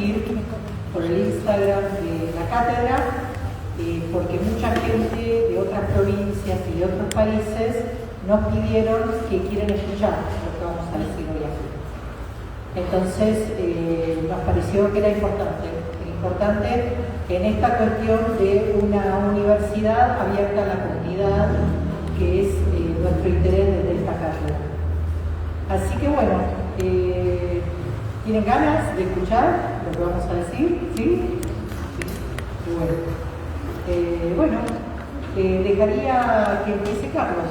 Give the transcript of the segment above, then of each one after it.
seguir por el Instagram de la cátedra, porque mucha gente de otras provincias y de otros países nos pidieron que quieren escuchar lo que vamos a decir hoy aquí. Entonces nos pareció que era importante en esta cuestión de una universidad abierta a la comunidad, que es nuestro interés desde esta carrera. Así que bueno, ¿tienen ganas de escuchar lo que vamos a decir? ¿Sí? Sí. Bueno, dejaría que empiece Carlos.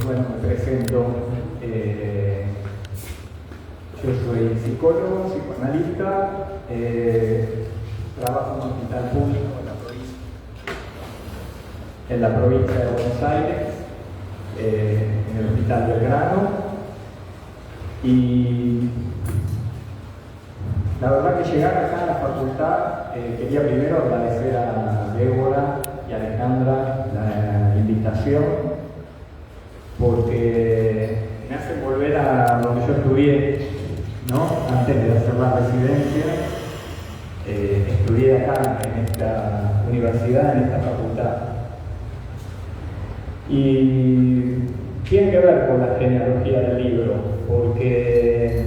Bueno, me presento. Yo soy psicólogo, psicoanalista, trabajo en un hospital público en la provincia de Buenos Aires, en el Hospital Belgrano, y la verdad que llegar acá a la facultad, quería primero agradecer a Débora y a Alejandra la invitación, porque me hace volver a donde yo estudié, ¿no? Antes de hacer la residencia, estudié acá en esta universidad, en esta facultad. Y tiene que ver con la genealogía del libro, porque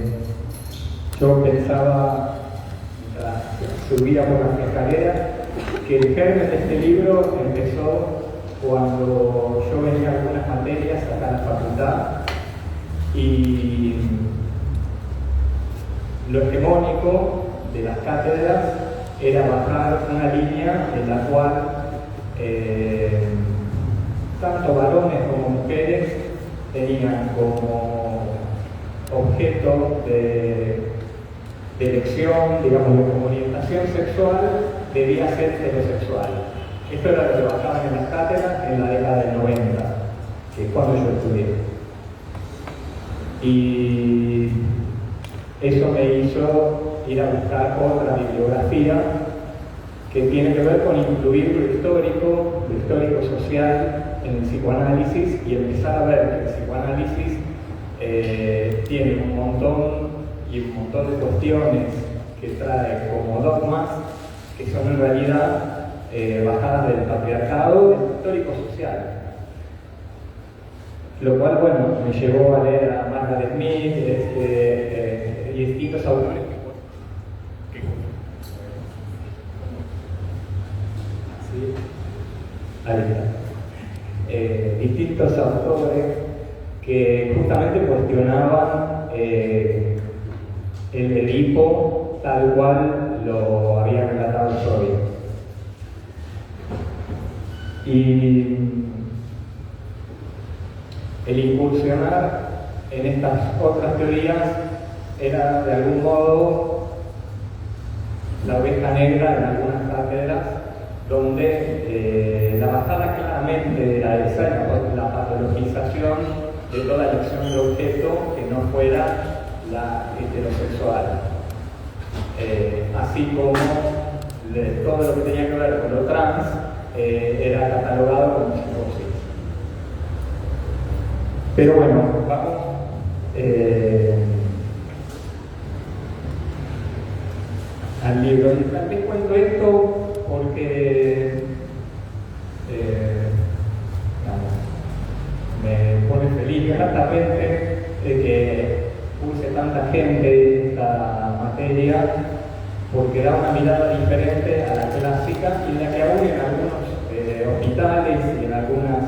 yo pensaba, mientras subía por las escaleras, que el germen de este libro empezó cuando yo venía a algunas materias acá en la facultad, y lo hegemónico de las cátedras era bajar una línea en la cual tanto varones como mujeres tenían como objeto de elección, digamos, como orientación sexual, debía ser heterosexual. Esto era lo que bajaban en las cátedras en la década del 90, que es cuando yo estudié. Y eso me hizo ir a buscar otra bibliografía que tiene que ver con incluir lo histórico social en el psicoanálisis, y empezar a ver que el psicoanálisis tiene un montón de cuestiones que trae como dogmas que son en realidad bajadas del patriarcado, del histórico social. Lo cual, bueno, me llevó a leer a Margaret Mead y distintos autores. ¿Sí? Ahí está. Distintos autores que justamente cuestionaban el Edipo tal cual lo había relatado Freud. Y el incursionar en estas otras teorías era de algún modo la oveja negra en algunas cátedras, donde la bajada claramente era esa, la patologización de toda elección de objeto que no fuera la heterosexual, así como todo lo que tenía que ver con lo trans era catalogado como psicosis. Pero bueno, vamos al libro. Les cuento esto porque me pone feliz gratamente de que use tanta gente esta materia, porque da una mirada diferente a la clásica, y en la que aún en algunos hospitales y en algunas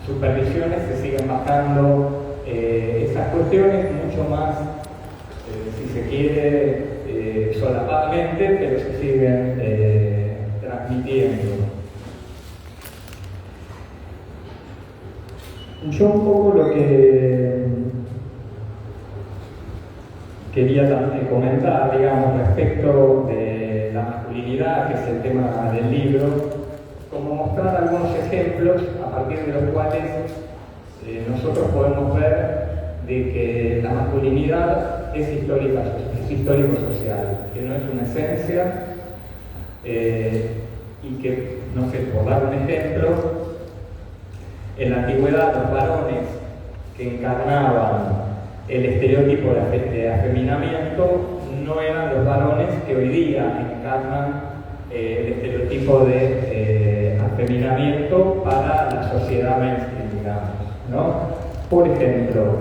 supervisiones se siguen bajando esas cuestiones mucho más, si se quiere, solapadamente, pero se siguen transmitiendo. Yo un poco lo que quería también comentar, digamos, respecto de la masculinidad, que es el tema del libro, como mostrar algunos ejemplos a partir de los cuales nosotros podemos ver de que la masculinidad es histórico-social, que no es una esencia, y que, no sé, por dar un ejemplo, en la antigüedad los varones que encarnaban el estereotipo de afeminamiento no eran los varones que hoy día encarnan el estereotipo de afeminamiento para la sociedad mainstream, digamos, ¿no? Por ejemplo,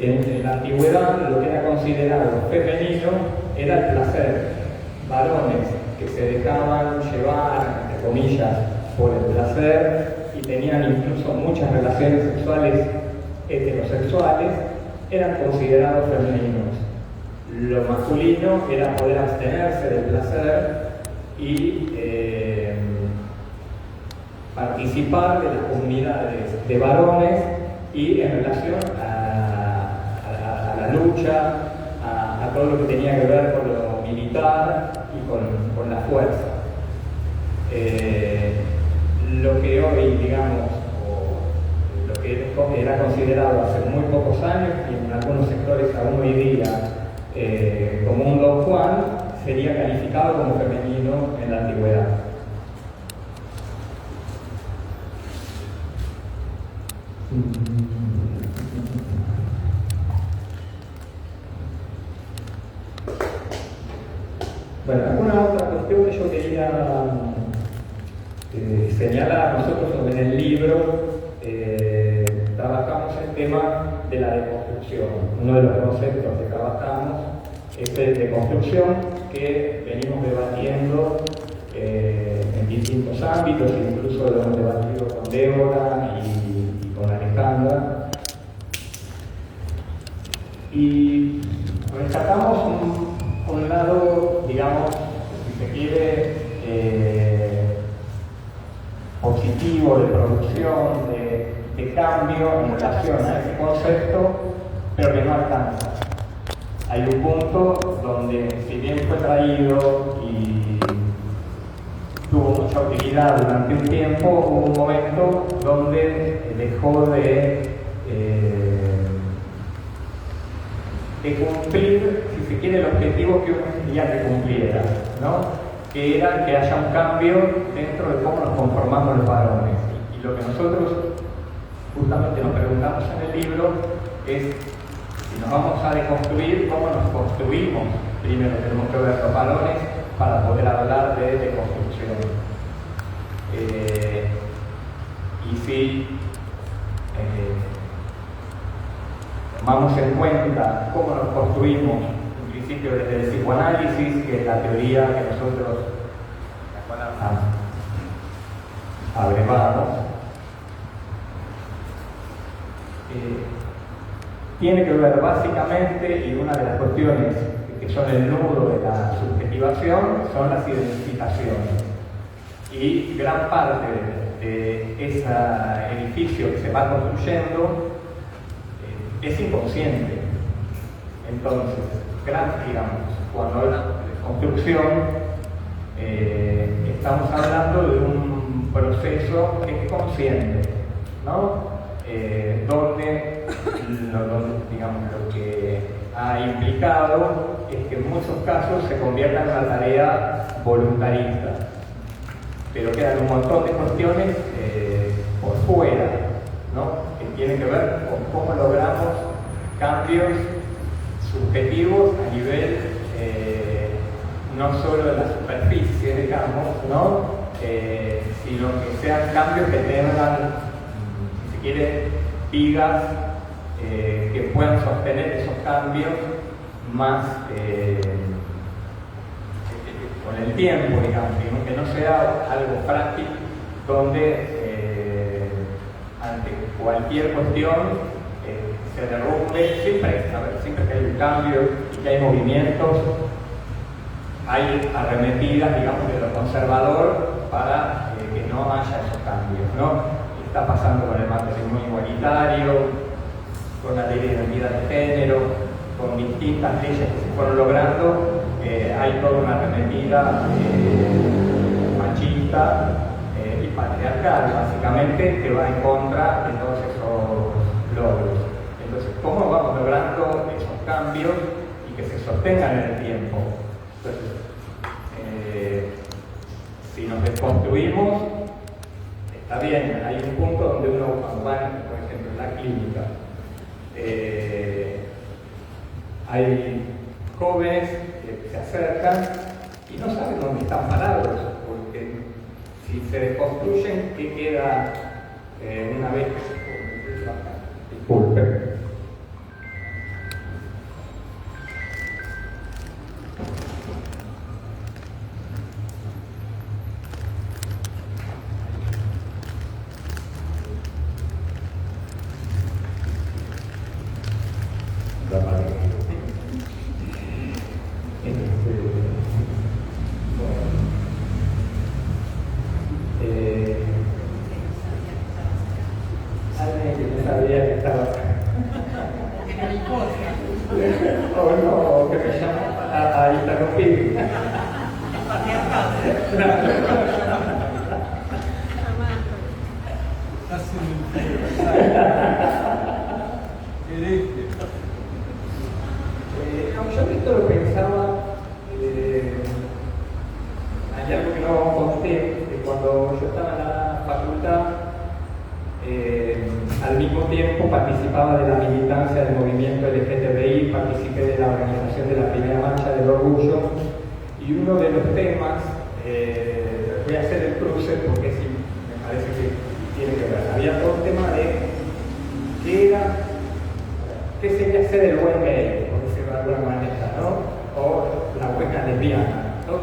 en la antigüedad lo que era considerado femenino era el placer. Varones que se dejaban llevar, entre comillas, por el placer y tenían incluso muchas relaciones sexuales heterosexuales, eran considerados femeninos. Lo masculino era poder abstenerse del placer y participar de las comunidades de varones y en relación a la lucha, a todo lo que tenía que ver con lo militar y con la fuerza. Lo que hoy, digamos, o lo que era considerado hace muy pocos años y en algunos sectores aún hoy día como un Don Juan, sería calificado como femenino en la antigüedad. Bueno, alguna otra cuestión que yo quería señalar. Nosotros en el libro trabajamos el tema de la deconstrucción. Uno de los conceptos que trabajamos es el de construcción, que venimos debatiendo en distintos ámbitos, incluso lo hemos debatido con Débora y con Alejandra. Y rescatamos un lado, digamos, si se quiere, positivo de producción, de cambio en relación a ese concepto, pero que no alcanza. Hay un punto donde, si bien fue traído y tuvo mucha utilidad durante un tiempo, hubo un momento donde dejó de cumplir, si se quiere, el objetivo que uno quería que cumpliera, ¿no? Que era que haya un cambio dentro de cómo nos conformamos los varones. Y lo que nosotros justamente nos preguntamos en el libro es, si nos vamos a deconstruir, ¿cómo nos construimos? Primero tenemos que ver los varones para poder hablar de deconstrucción. Y si tomamos en cuenta cómo nos construimos, en principio desde el psicoanálisis, que es la teoría que nosotros abrevamos, tiene que ver básicamente, y una de las cuestiones que son el nudo de la subjetivación, son las identificaciones. Y gran parte de ese edificio que se va construyendo es inconsciente. Entonces, digamos, cuando hablamos de construcción, estamos hablando de un proceso que es consciente, ¿no? Donde digamos, lo que ha implicado es que en muchos casos se convierta en una tarea voluntarista, pero quedan un montón de cuestiones por fuera, ¿no? Que tienen que ver con cómo logramos cambios subjetivos a nivel no solo de la superficie, digamos, ¿no? Sino que sean cambios que tengan, si se quiere, vigas que puedan sostener esos cambios más con el tiempo, digamos, que no sea algo práctico donde ante cualquier cuestión se derrumbe. Siempre que hay un cambio y que hay movimientos, hay arremetidas, digamos, de lo conservador para que no haya esos cambios, ¿no? Está pasando con el matrimonio igualitario, con la ley de identidad de género, con distintas leyes que se fueron logrando. Hay toda una arremetida machista patriarcal, básicamente, que va en contra de todos esos logros. Entonces, ¿cómo vamos logrando esos cambios y que se sostengan en el tiempo? Entonces, si nos desconstruimos, está bien, hay un punto donde uno, cuando va, por ejemplo, en la clínica, hay jóvenes que se acercan y no saben dónde están parados, porque si se desconstruyen, ¿qué queda una vez que se disculpe? Alguien que no sabía que estaba acá. O no, que me llama a interrumpir. Yo esto lo pensaba, hay algo que no conté, que cuando yo estaba en la facultad, al mismo tiempo participaba de la militancia del movimiento LGTBI, participé de la organización de la primera marcha del orgullo, y uno de los temas, voy a hacer el cruce porque sí, me parece que tiene que ver, había todo el tema de qué sería ser el buen gay, por decirlo de alguna manera, ¿no? O la buena lesbiana, ¿no?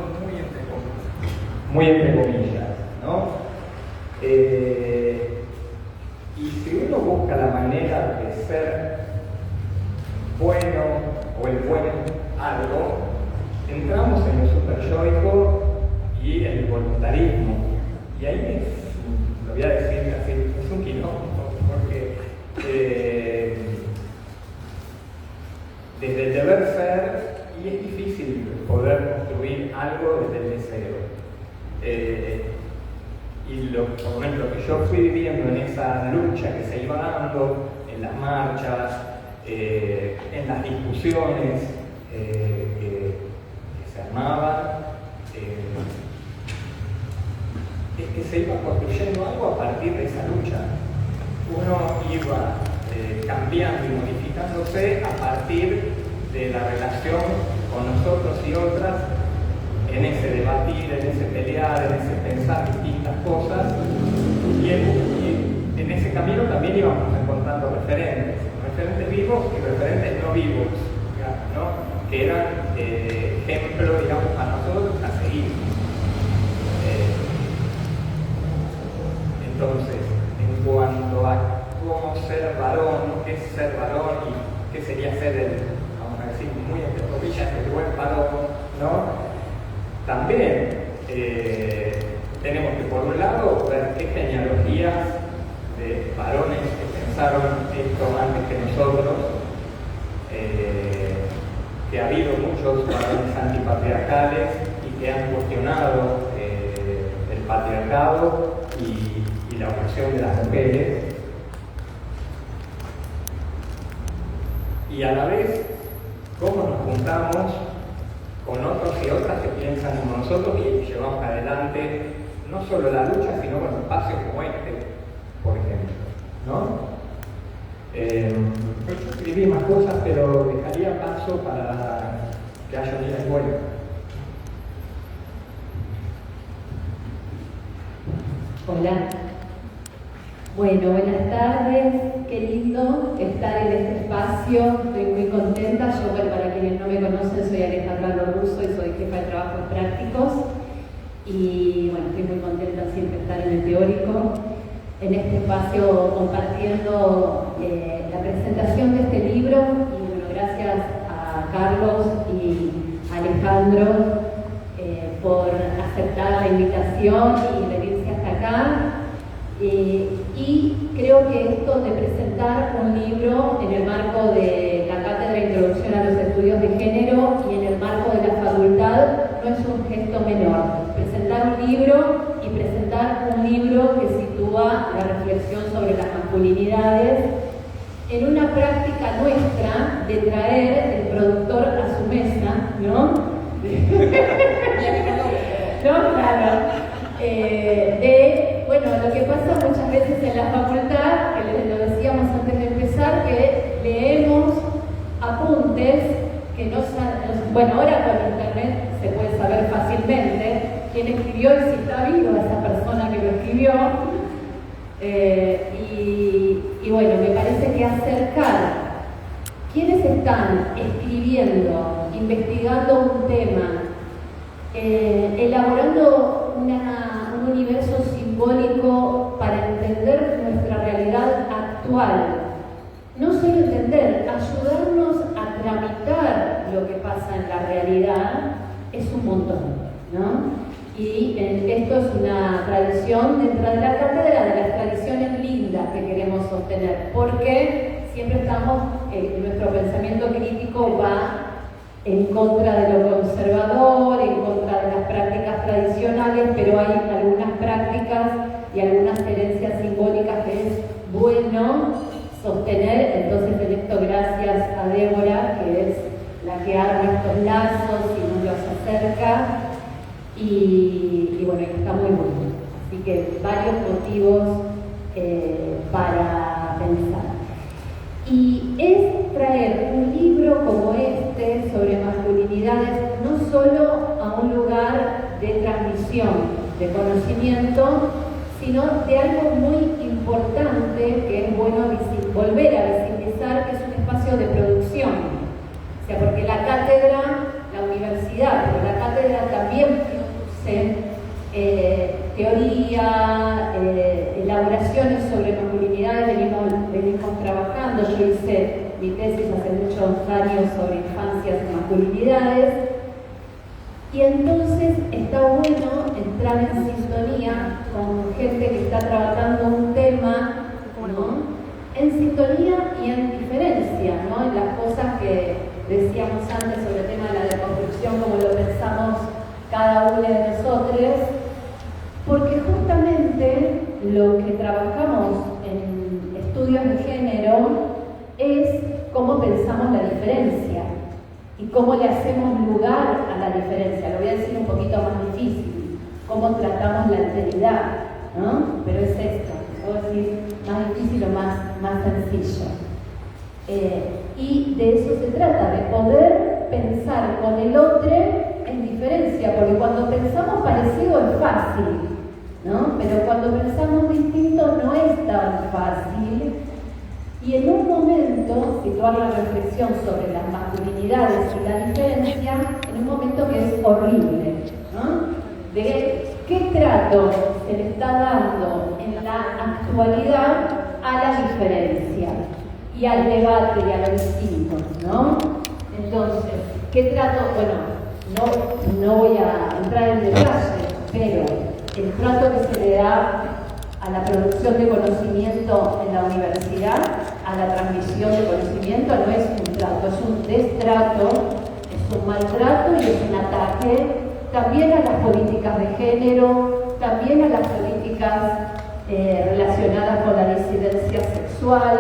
Muy entre comillas, ¿no? Y si uno busca la manera de ser bueno o el buen algo, entramos en lo superyoico y el voluntarismo. Y ahí lo voy a decir así, es un quilombo, porque desde el deber ser, y es difícil poder construir algo desde el deseo. Y por lo menos lo que yo fui viviendo en esa lucha que se iba dando, en las marchas, en las discusiones que se armaban, es que se iba construyendo algo a partir de esa lucha. Uno iba cambiando y modificándose a partir de la relación con nosotros y otras, en ese debatir, en ese pelear, en ese pensar distintas cosas, y en ese camino también íbamos encontrando referentes vivos y referentes no vivos, digamos, ¿no? Que eran ejemplo, digamos, para nosotros a seguir. Entonces, en cuanto a cómo ser varón, qué es ser varón y qué sería ser el, vamos a decir, muy entre comillas, el buen varón, ¿no? También tenemos que, por un lado, ver qué genealogías de varones que pensaron esto antes que nosotros, que ha habido muchos varones antipatriarcales y que han cuestionado el patriarcado y la opresión de las mujeres. Y a la vez, cómo nos juntamos con otros y otras que piensan como nosotros y llevamos adelante no solo la lucha, sino con espacios como este, por ejemplo, ¿no? Yo escribí más cosas, pero dejaría paso para que haya un día bueno. Hola. Bueno, buenas tardes, qué lindo estar en este espacio, estoy muy contenta. Yo, bueno, para quienes no me conocen, soy Alejandra Loruso y soy jefa de trabajos prácticos. Y bueno, estoy muy contenta siempre de estar en el teórico, en este espacio compartiendo la presentación de este libro. Y bueno, gracias a Carlos y a Alejandro por aceptar la invitación y venirse hasta acá. Y creo que esto de presentar un libro en el marco de la Cátedra de Introducción a los Estudios de Género y en el marco de la facultad no es un gesto menor. Presentar un libro y presentar un libro que masculinidades, en una práctica nuestra de traer el productor a su mesa, ¿no? ¿No? Claro. Bueno, lo que pasa muchas veces en la facultad, que lo decíamos antes de empezar, que leemos apuntes que no saben, bueno, ahora con internet se puede saber fácilmente quién escribió y si está viva esa persona que lo escribió. Y bueno, me parece que acercar quienes están escribiendo, investigando un tema, elaborando un universo simbólico para entender nuestra realidad actual. No solo entender, ayudarnos a tramitar lo que pasa en la realidad es un montón, ¿no? Y esto es una tradición dentro de la cátedra, de las tradiciones lindas que queremos sostener, porque siempre estamos, nuestro pensamiento crítico va en contra de lo conservador, en contra de las prácticas tradicionales, pero hay algunas prácticas y algunas herencias simbólicas que es bueno sostener. Entonces, en esto, gracias a Débora, que es la que arma estos lazos y nos los acerca, y bueno, está muy bueno. Así que varios motivos para pensar. Y es traer un libro como este sobre masculinidades no solo a un lugar de transmisión de conocimiento, sino de algo muy importante que es bueno volver a visibilizar, que es un espacio de producción. O sea, porque la cátedra, la universidad, pero la cátedra también produce teoría, elaboraciones sobre masculinidades, venimos trabajando. Yo hice mi tesis hace muchos años sobre infancias y masculinidades, y entonces está bueno entrar en sintonía con gente que está trabajando un tema, ¿no? En sintonía y en diferencia, ¿no? En las cosas que decíamos antes sobre el tema de la deconstrucción, como lo pensamos cada uno de nosotros, porque justamente lo que trabajamos en estudios de género es cómo pensamos la diferencia y cómo le hacemos lugar a la diferencia. Lo voy a decir un poquito más difícil, cómo tratamos la alteridad, ¿no? Pero es esto, puedo decir más difícil o más sencillo. Y de eso se trata, de poder pensar con el otro en diferencia, porque cuando pensamos parecido es fácil, ¿no? Pero cuando pensamos distinto no es tan fácil. Y en un momento, situar la reflexión sobre las masculinidades y la diferencia, en un momento que es horrible, ¿no? De qué trato se le está dando en la actualidad a la diferencia y al debate y a lo distinto, ¿no? Entonces, ¿qué trato? Bueno, no voy a entrar en detalle, pero el trato que se le da a la producción de conocimiento en la universidad, a la transmisión de conocimiento, no es un trato, es un destrato, es un maltrato y es un ataque también a las políticas de género, también a las políticas relacionadas con la disidencia sexual,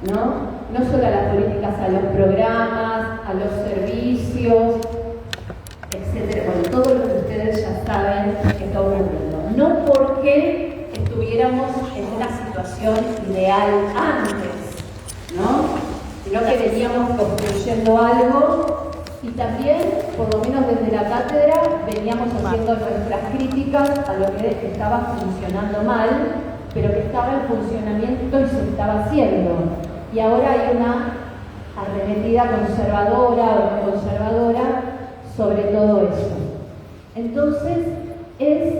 no solo a las políticas, a los programas, a los servicios, etcétera. Bueno, todo lo que ustedes ya saben que está ocurriendo. No porque estuviéramos en una situación ideal antes, sino que veníamos construyendo algo, y también, por lo menos desde la cátedra, veníamos haciendo nuestras críticas a lo que estaba funcionando mal, pero que estaba en funcionamiento y se estaba haciendo. Y ahora hay una arremetida conservadora o no conservadora sobre todo eso. Entonces, es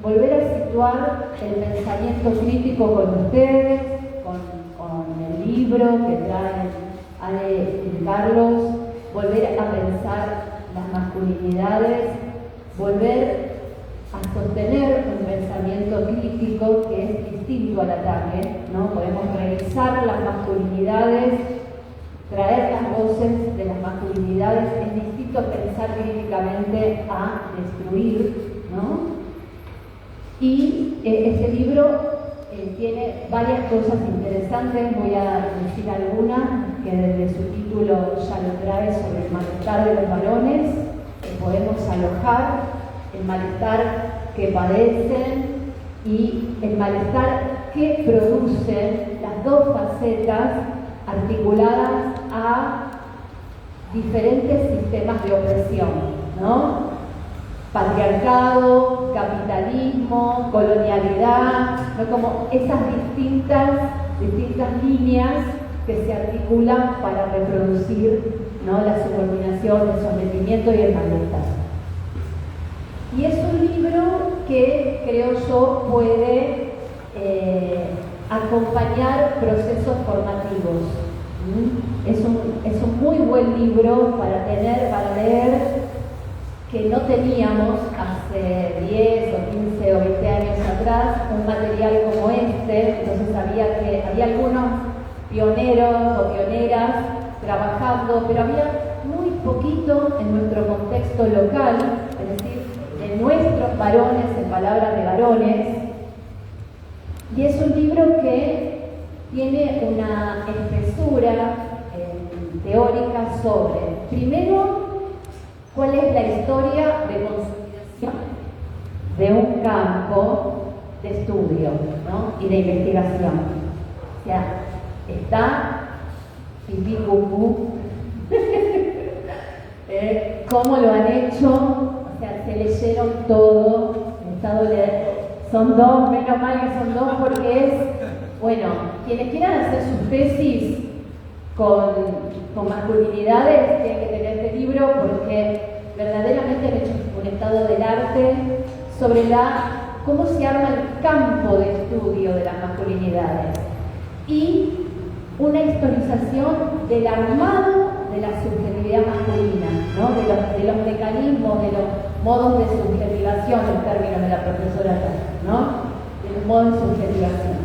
volver a situar el pensamiento crítico con ustedes, con el libro que trae Ale y Carlos, volver a pensar las masculinidades, volver a sostener un pensamiento crítico que es distinto al ataque, ¿no? Podemos revisar las masculinidades, traer las voces de las masculinidades, es distinto pensar críticamente a destruir, ¿no? Y este libro tiene varias cosas interesantes, voy a decir algunas, que desde su título ya lo trae sobre el malestar de los varones, que podemos alojar, el malestar que padecen y el malestar que producen las dos facetas articuladas a diferentes sistemas de opresión, ¿no? Patriarcado, capitalismo, colonialidad, ¿no? Como esas distintas líneas que se articulan para reproducir, ¿no? La subordinación, el sometimiento y el malestar. Y es un libro que creo yo puede acompañar procesos formativos. Es un muy buen libro para leer, que no teníamos hace 10 o 15 o 20 años atrás un material como este. Entonces había algunos pioneros o pioneras trabajando, pero había muy poquito en nuestro contexto local, es decir, de nuestros varones, en palabras de varones. Y es un libro que tiene una espesura teórica sobre, primero, cuál es la historia de consolidación de un campo de estudio, ¿no? Y de investigación. O sea, está pipí cucú, cómo lo han hecho, o sea, se leyeron todo, son dos, menos mal que son dos, porque es, bueno, quienes quieran hacer sus tesis con masculinidades tienen que tener este libro, porque verdaderamente han hecho un estado del arte sobre cómo se arma el campo de estudio de las masculinidades y una historización del armado de la subjetividad masculina, ¿no? de los mecanismos, de los modos de subjetivación, en términos de la profesora, ¿no? De los modos de subjetivación.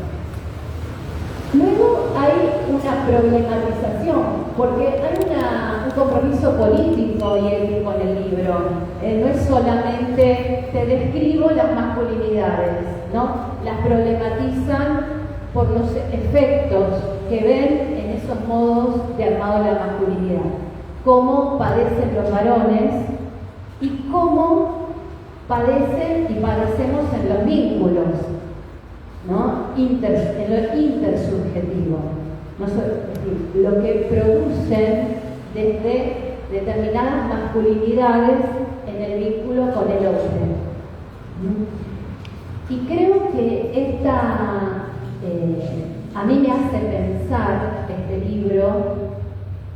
Luego hay una problematización, porque hay un compromiso político y ético con el libro. No es solamente te describo las masculinidades, ¿no? Las problematizan por los efectos que ven en esos modos de armado de la masculinidad. Cómo padecen los varones y cómo padecen y padecemos en los vínculos, ¿no? En lo intersubjetivo, ¿no? Es decir, lo que producen desde determinadas masculinidades en el vínculo con el hombre. Y creo que a mí me hace pensar este libro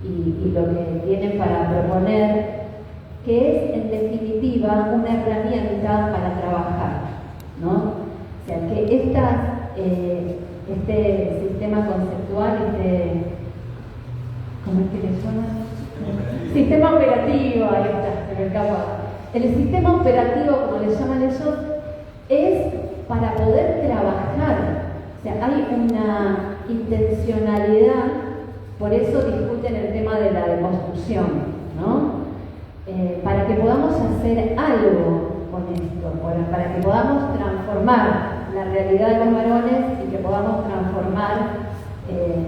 y lo que tienen para proponer, que es en definitiva una herramienta para trabajar, ¿no? O sea, que este sistema conceptual, ¿cómo es que le llaman? Sistema operativo, ahí está, se me escapa. El sistema operativo, como le llaman ellos, es para poder trabajar. O sea, hay una intencionalidad, por eso discuten el tema de la deconstrucción, ¿no? Para que podamos hacer algo con esto, para que podamos transformar la realidad de los varones y que podamos transformar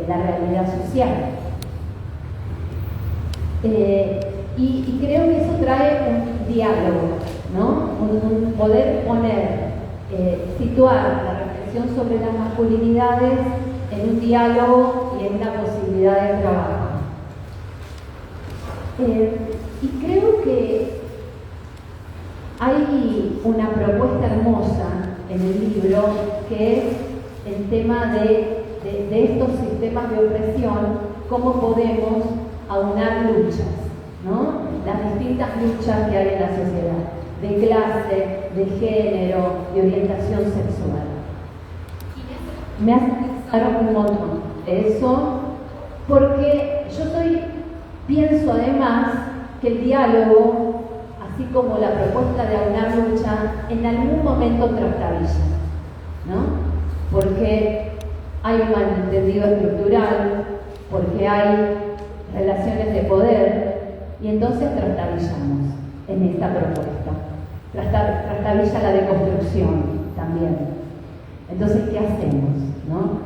la realidad social. Y creo que eso trae un diálogo, ¿no? Un poder situar la reflexión sobre las masculinidades en un diálogo y en una posibilidad de trabajo. Y creo que hay una propuesta hermosa en el libro, que es el tema de estos sistemas de opresión, cómo podemos aunar luchas, ¿no? Las distintas luchas que hay en la sociedad, de clase, de género, de orientación sexual. Me hace pensar un montón eso, porque pienso además que el diálogo, así como la propuesta de aunar lucha, en algún momento trastabilla, ¿no? Porque hay un malentendido estructural, porque hay relaciones de poder, y entonces trastabillamos en esta propuesta. Trastabilla la deconstrucción también. Entonces, ¿qué hacemos? ¿No?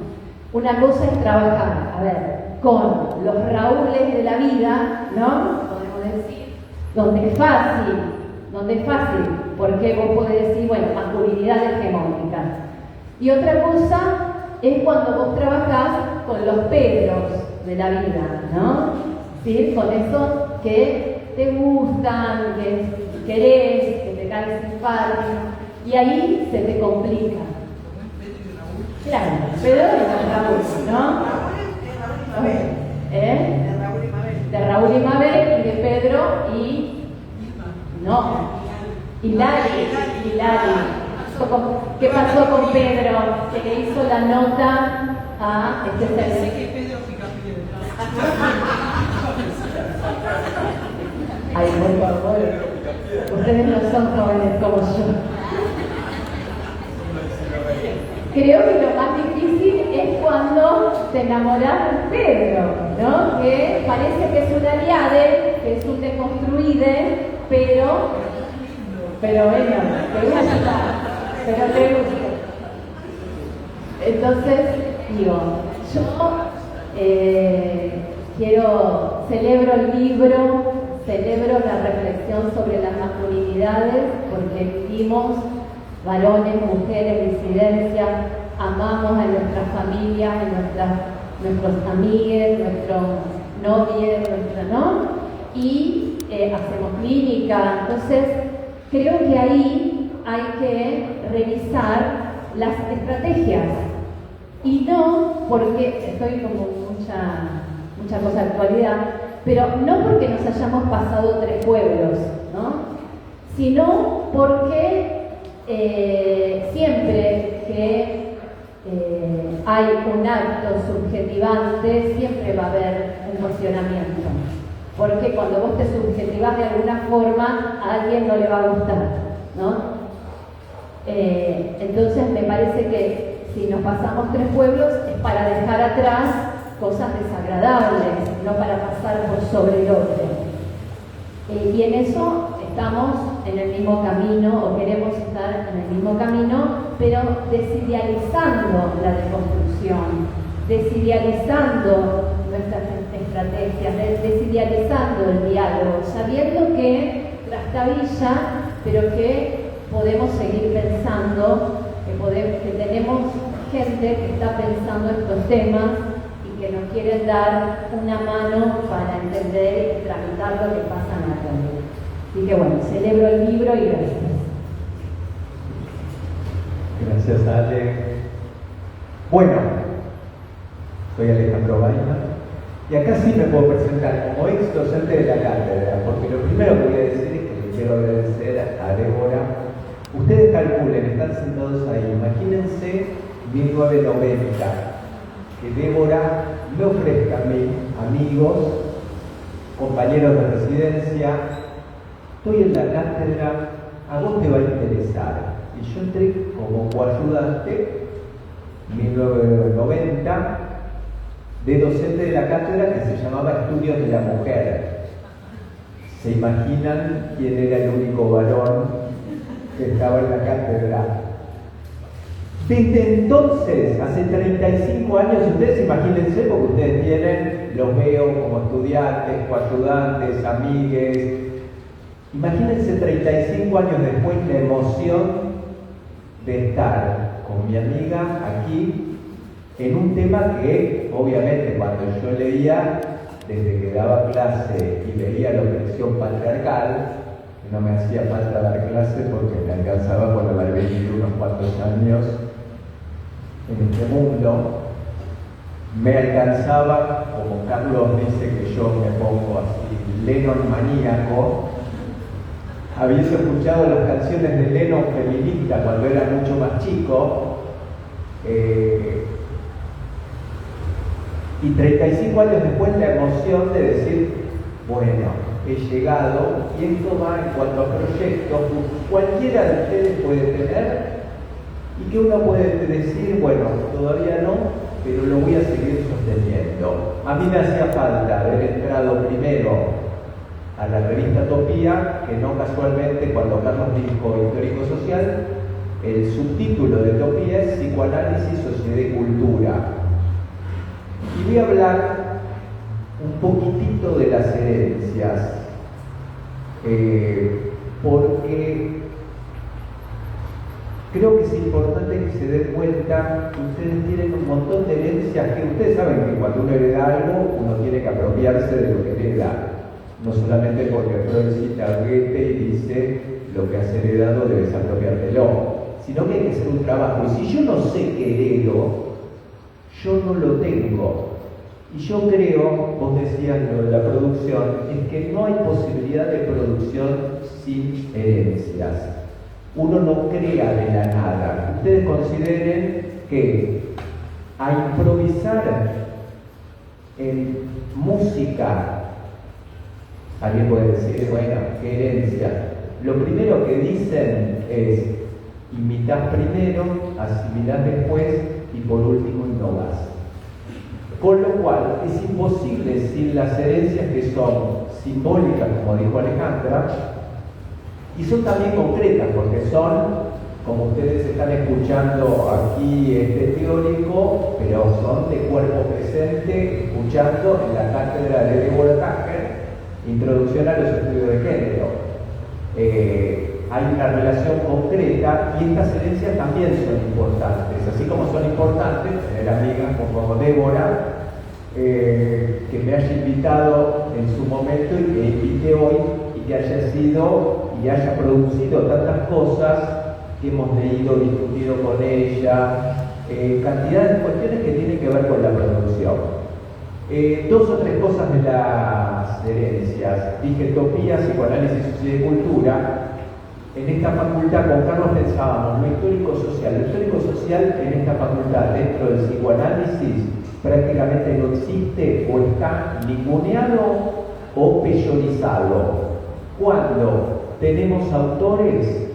Una cosa es trabajar, a ver, con los Raúles de la vida, ¿no? Podemos decir, donde es fácil, porque vos podés decir, bueno, masculinidad hegemónica. Y otra cosa es cuando vos trabajás con los Pedros de la vida, ¿no? ¿Sí? Con eso que te gustan, que querés, que te cae simpático, y ahí se te complica. Claro, Pedro y Raúl, ¿no? De Raúl y Mabel, y de Pedro y... No, Hilari. ¿Qué pasó con Pedro? Que le hizo la nota a este Pedro pica piedra. Ay, por favor. Ustedes no son jóvenes como yo. Creo que lo más difícil es cuando te enamoras de Pedro, ¿no? Que parece que es un aliade, que es un deconstruide, pero bueno, te gusta, pero te gusta. Entonces, digo, yo celebro el libro, celebro la reflexión sobre las masculinidades, porque vivimos varones, mujeres, disidencias, amamos a nuestras familias, a nuestros amigues, nuestros novios, ¿no? Y hacemos clínica. Entonces, creo que ahí hay que revisar las estrategias. Y no porque, estoy como mucha cosa de actualidad, pero no porque nos hayamos pasado 3 pueblos, ¿no? Sino porque siempre que hay un acto subjetivante, siempre va a haber un cuestionamiento. Porque cuando vos te subjetivás de alguna forma, a alguien no le va a gustar, ¿no? Entonces me parece que si nos pasamos 3 pueblos es para dejar atrás cosas desagradables, no para pasar por sobre el otro. Y en eso estamos en el mismo camino, o queremos estar en el mismo camino, pero desidealizando la deconstrucción, desidealizando nuestras estrategias, desidealizando el diálogo, sabiendo que trastabilla, pero que podemos seguir pensando, que tenemos gente que está pensando estos temas y que nos quieren dar una mano para entender y tramitar lo que pasa en la actualidad. Así que bueno, celebro el libro y gracias. Gracias, Ale. Bueno, soy Alejandro Baima y acá sí me puedo presentar como ex docente de la cátedra, porque lo primero que voy a decir es que le quiero agradecer a Débora. Ustedes calculen, están sentados ahí, imagínense 1990, que Débora me ofrezca a mí, amigos, compañeros de residencia, estoy en la cátedra, a vos te va a interesar. Y yo entré como coayudante, 1990, de docente de la cátedra que se llamaba Estudios de la Mujer. ¿Se imaginan quién era el único varón que estaba en la cátedra? Desde entonces, hace 35 años, ustedes imagínense, porque ustedes tienen, los veo como estudiantes, coayudantes, amigues. Imagínense 35 años después la emoción de estar con mi amiga aquí en un tema que, obviamente, cuando yo leía, desde que daba clase y veía la opresión patriarcal, no me hacía falta dar clase porque me alcanzaba por haber vivido unos cuantos años en este mundo, me alcanzaba, como Carlos dice que yo me pongo así, Lennon maníaco. Habéis escuchado las canciones de Lennon feminista cuando era mucho más chico, y 35 años después la emoción de decir, bueno, he llegado, y esto va en cuanto a proyectos, cualquiera de ustedes puede tener, y que uno puede decir, bueno, todavía no, pero lo voy a seguir sosteniendo. A mí me hacía falta haber entrado primero a la revista Topía, que no casualmente cuando Carlos dijo histórico-social, El subtítulo de Utopía es Psicoanálisis, Sociedad y Cultura. Y voy a hablar un poquitito de las herencias, porque creo que es importante que se den cuenta que ustedes tienen un montón de herencias que ustedes saben que cuando uno hereda algo, uno tiene que apropiarse de lo que hereda. No solamente porque Freud cita a Goethe y dice lo que has heredado debes apropiártelo, sino que hay que hacer un trabajo. Y si yo no sé qué heredo, yo no lo tengo. Y yo creo, vos decías lo de la producción, es que no hay posibilidad de producción sin herencias. Uno no crea de la nada. Ustedes consideren que a improvisar en música, alguien puede decir, bueno, ¿qué herencia? Lo primero que dicen es, imitás primero, asimilás después y por último innovás. Con lo cual es imposible sin las herencias que son simbólicas, como dijo Alejandra, y son también concretas, porque son, como ustedes están escuchando aquí este teórico, pero son de cuerpo presente, escuchando en la cátedra de Deborah Tucker, Introducción a los Estudios de Género. Hay una relación concreta y estas herencias también son importantes, así como son importantes tener amigas como Débora, que me haya invitado en su momento y que invite hoy y que haya sido y haya producido tantas cosas que hemos leído, discutido con ella, cantidad de cuestiones que tienen que ver con la producción. Dos o tres cosas de las herencias. Dije Utopía, Psicoanálisis, Sociedad y Cultura. En esta facultad con Carlos pensábamos lo histórico-social. Lo histórico-social en esta facultad, dentro del psicoanálisis, prácticamente no existe o está ninguneado o peyorizado. Cuando tenemos autores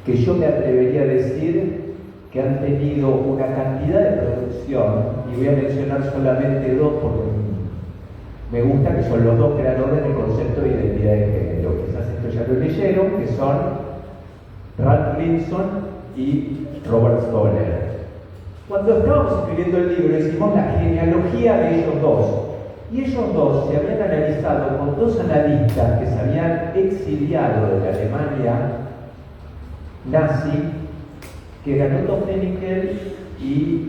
que yo me atrevería a decir que han tenido una cantidad de producción, y voy a mencionar solamente dos porque me gusta, que son los dos creadores del concepto de identidad de género. Quizás esto ya lo leyeron, que son Ralph Grimson y Robert Stoller. Cuando estábamos escribiendo el libro, hicimos la genealogía de ellos dos. Y ellos dos se habían analizado con dos analistas que se habían exiliado de la Alemania nazi, que eran Otto Hennecke y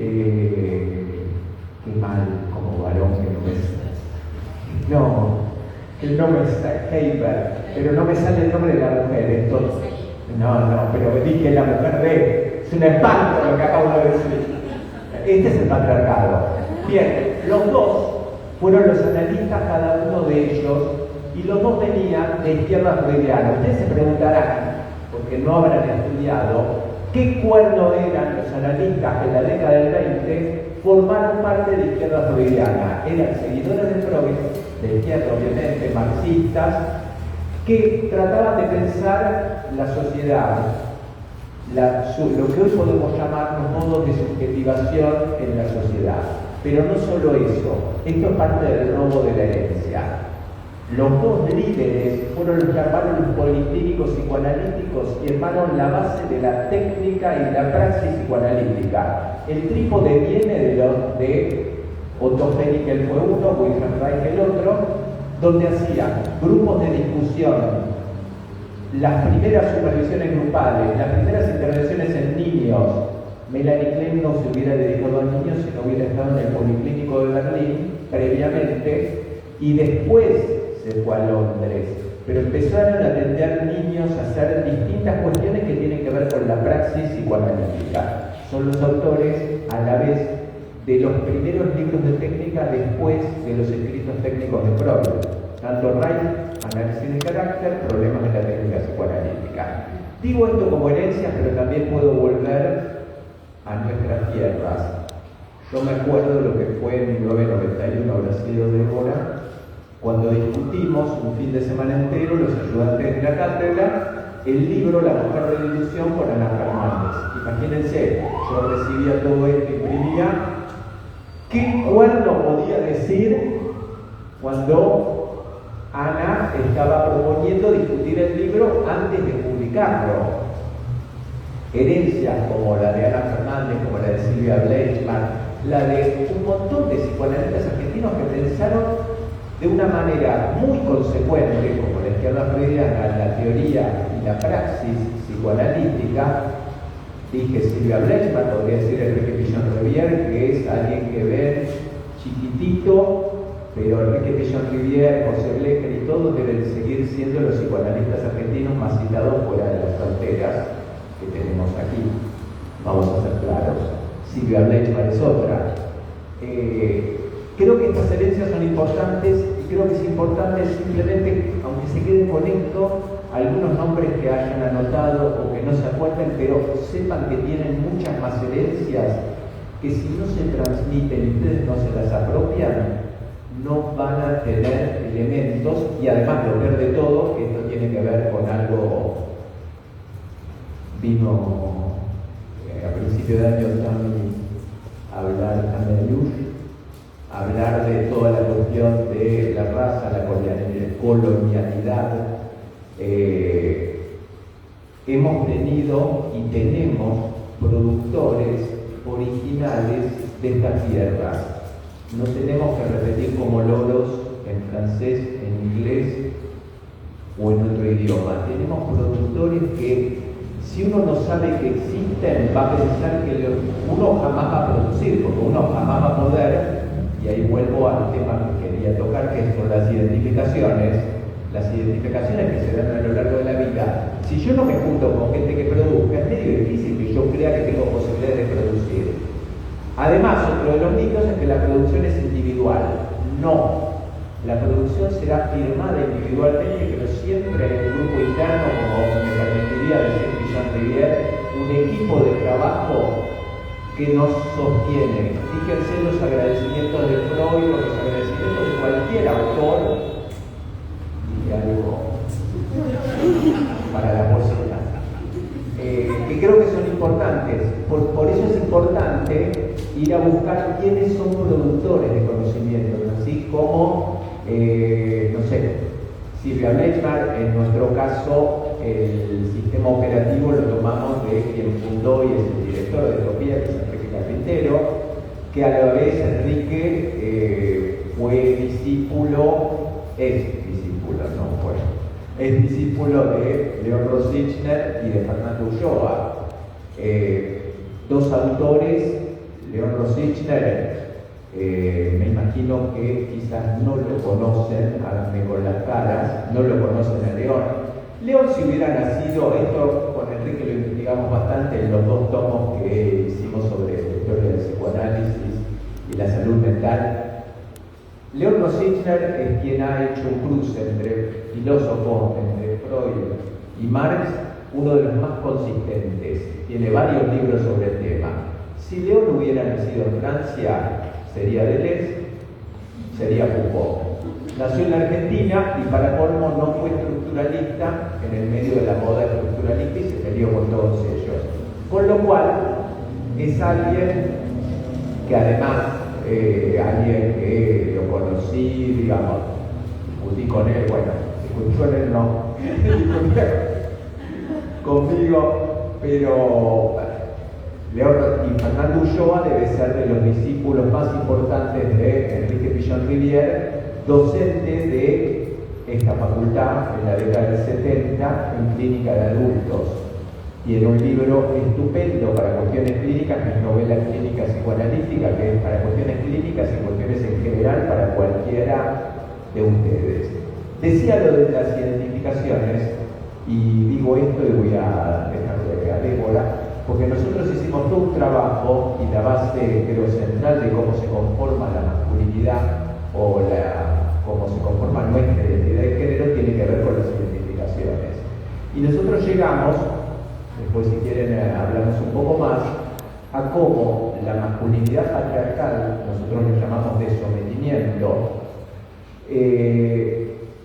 qué mal como varón que no es. No, el nombre es Heiber, pero no me sale el nombre de la mujer, entonces. No, pero dije la mujer de. Es un espanto lo que acabo de decir. Este es el patriarcado. Bien, los dos fueron los analistas, cada uno de ellos, y los dos venían de izquierda freudiana. Ustedes se preguntarán, porque no habrán estudiado, qué cuerno eran los analistas que en la década del 20 formaron parte de izquierda freudiana. Eran seguidores de Freud, de izquierda obviamente, marxistas, que trataban de pensar la sociedad, lo que hoy podemos llamar los modos de subjetivación en la sociedad. Pero no solo eso, esto es parte del robo de la herencia. Los dos líderes fueron los que armaron los policlínicos psicoanalíticos y armaron la base de la técnica y la praxis psicoanalítica. El trípode viene de Otto Hennecke fue uno, Wilhelm Reich el otro, donde hacían grupos de discusión, las primeras supervisiones grupales, las primeras intervenciones en niños. Melanie Klein no se hubiera dedicado a niños si no hubiera estado en el Policlínico de Berlín previamente, y después se fue a Londres, pero empezaron a atender niños, a hacer distintas cuestiones que tienen que ver con la praxis psicoanalítica. Son los autores a la vez de los primeros libros de técnica después de los escritos técnicos de Freud. Tanto Reich, Análisis de Carácter, Problemas de la Técnica Psicoanalítica. Digo esto como herencia, pero también puedo volver a nuestras tierras. Yo me acuerdo de lo que fue en 1991, habrá sido Débora, cuando discutimos un fin de semana entero, los ayudantes de la cátedra, el libro La Mujer de la Ilusión por Ana Fernández. Imagínense, yo recibía todo esto, imprimía. ¿Qué cuerno podía decir cuando Ana estaba proponiendo discutir el libro antes de publicarlo? herencias como la de Ana Fernández, como la de Silvia Bleichmann, la de un montón de psicoanalistas argentinos que pensaron de una manera muy consecuente, como la izquierda freudiana, la teoría y la praxis psicoanalítica. Dije Silvia Bleichmann, podría decir Enrique Pichon-Rivière, que es alguien que ven chiquitito, pero Enrique Pichon-Rivière, José Blecher y todos deben seguir siendo los psicoanalistas argentinos más citados fuera de las fronteras que tenemos aquí. Vamos a ser claros. Silvia Bleichmann es otra. Creo que estas herencias son importantes y creo que es importante simplemente, aunque se queden con esto, algunos nombres que hayan anotado o que no se acuerden, pero sepan que tienen muchas más herencias que si no se transmiten y ustedes no se las apropian, no van a tener elementos. Y además lo peor de todo, que esto tiene que ver con algo, vino a principio de año hablar de toda la cuestión de la raza, la colonialidad. Hemos tenido y tenemos productores originales de estas tierras. No tenemos que repetir como loros en francés, en inglés o en otro idioma. Tenemos productores que, si uno no sabe que existen, va a pensar que uno jamás va a producir, porque uno jamás va a poder. Y ahí vuelvo al tema que quería tocar, que son las identificaciones que se dan a lo largo de la vida. Si yo no me junto con gente que produzca, es medio difícil que yo crea que tengo posibilidades de producir. Además, otro de los mitos es que la producción es individual. No, la producción será firmada individualmente, pero siempre en el grupo interno, como me permitiría decir Pichon-Rivière, un equipo de trabajo que nos sostiene. Fíjense los agradecimientos de Freud o los agradecimientos de cualquier autor. Dije algo para la poesía. Que creo que son importantes. Por eso es importante ir a buscar quiénes son productores de conocimiento, así como, no sé, Silvia Bleichmann, en nuestro caso, el sistema operativo lo tomamos de quien fundó y es el director de Utopía, que es Enrique Carpintero, que a la vez Enrique es discípulo de León Rosichner y de Fernando Ulloa. Dos autores, León Rosichner, me imagino que quizás no lo conocen, háganme con las caras, no lo conocen a León. León, si hubiera nacido, esto con Enrique lo investigamos bastante en los dos tomos que hicimos sobre la historia del psicoanálisis y la salud mental. León Rosichner es quien ha hecho un cruce entre filósofos, entre Freud y Marx, uno de los más consistentes. Tiene varios libros sobre el tema. Si León hubiera nacido en Francia, sería Deleuze, sería Foucault. Nació en la Argentina y para colmo no fue estructuralista en el medio de la moda estructuralista y se peleó con todos ellos. Con lo cual es alguien que además, alguien que lo conocí, digamos, discutí con él, bueno, discutí con él no, discutí conmigo, pero León y Fernando Ulloa debe ser de los discípulos más importantes de Enrique Pichon-Rivière, docente de esta facultad en la década del 70 en clínica de adultos. Tiene un libro estupendo para cuestiones clínicas, que es novela clínica psicoanalítica, que es para cuestiones clínicas y cuestiones en general para cualquiera de ustedes. Decía lo de las identificaciones, y digo esto y voy a dejarle a Débora, porque nosotros hicimos todo un trabajo y la base, creo, central de cómo se conforma la masculinidad o cómo se conforma nuestra identidad de género tiene que ver con las identificaciones. Y nosotros llegamos, después si quieren hablamos un poco más, a cómo la masculinidad patriarcal, nosotros le llamamos de sometimiento,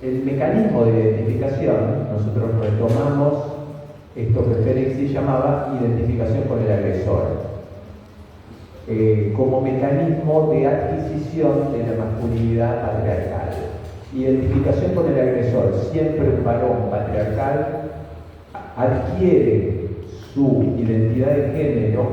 el mecanismo de identificación, nosotros retomamos esto que Félix llamaba identificación con el agresor, como mecanismo de adquisición de la masculinidad patriarcal. Identificación con el agresor, siempre un varón patriarcal adquiere su identidad de género,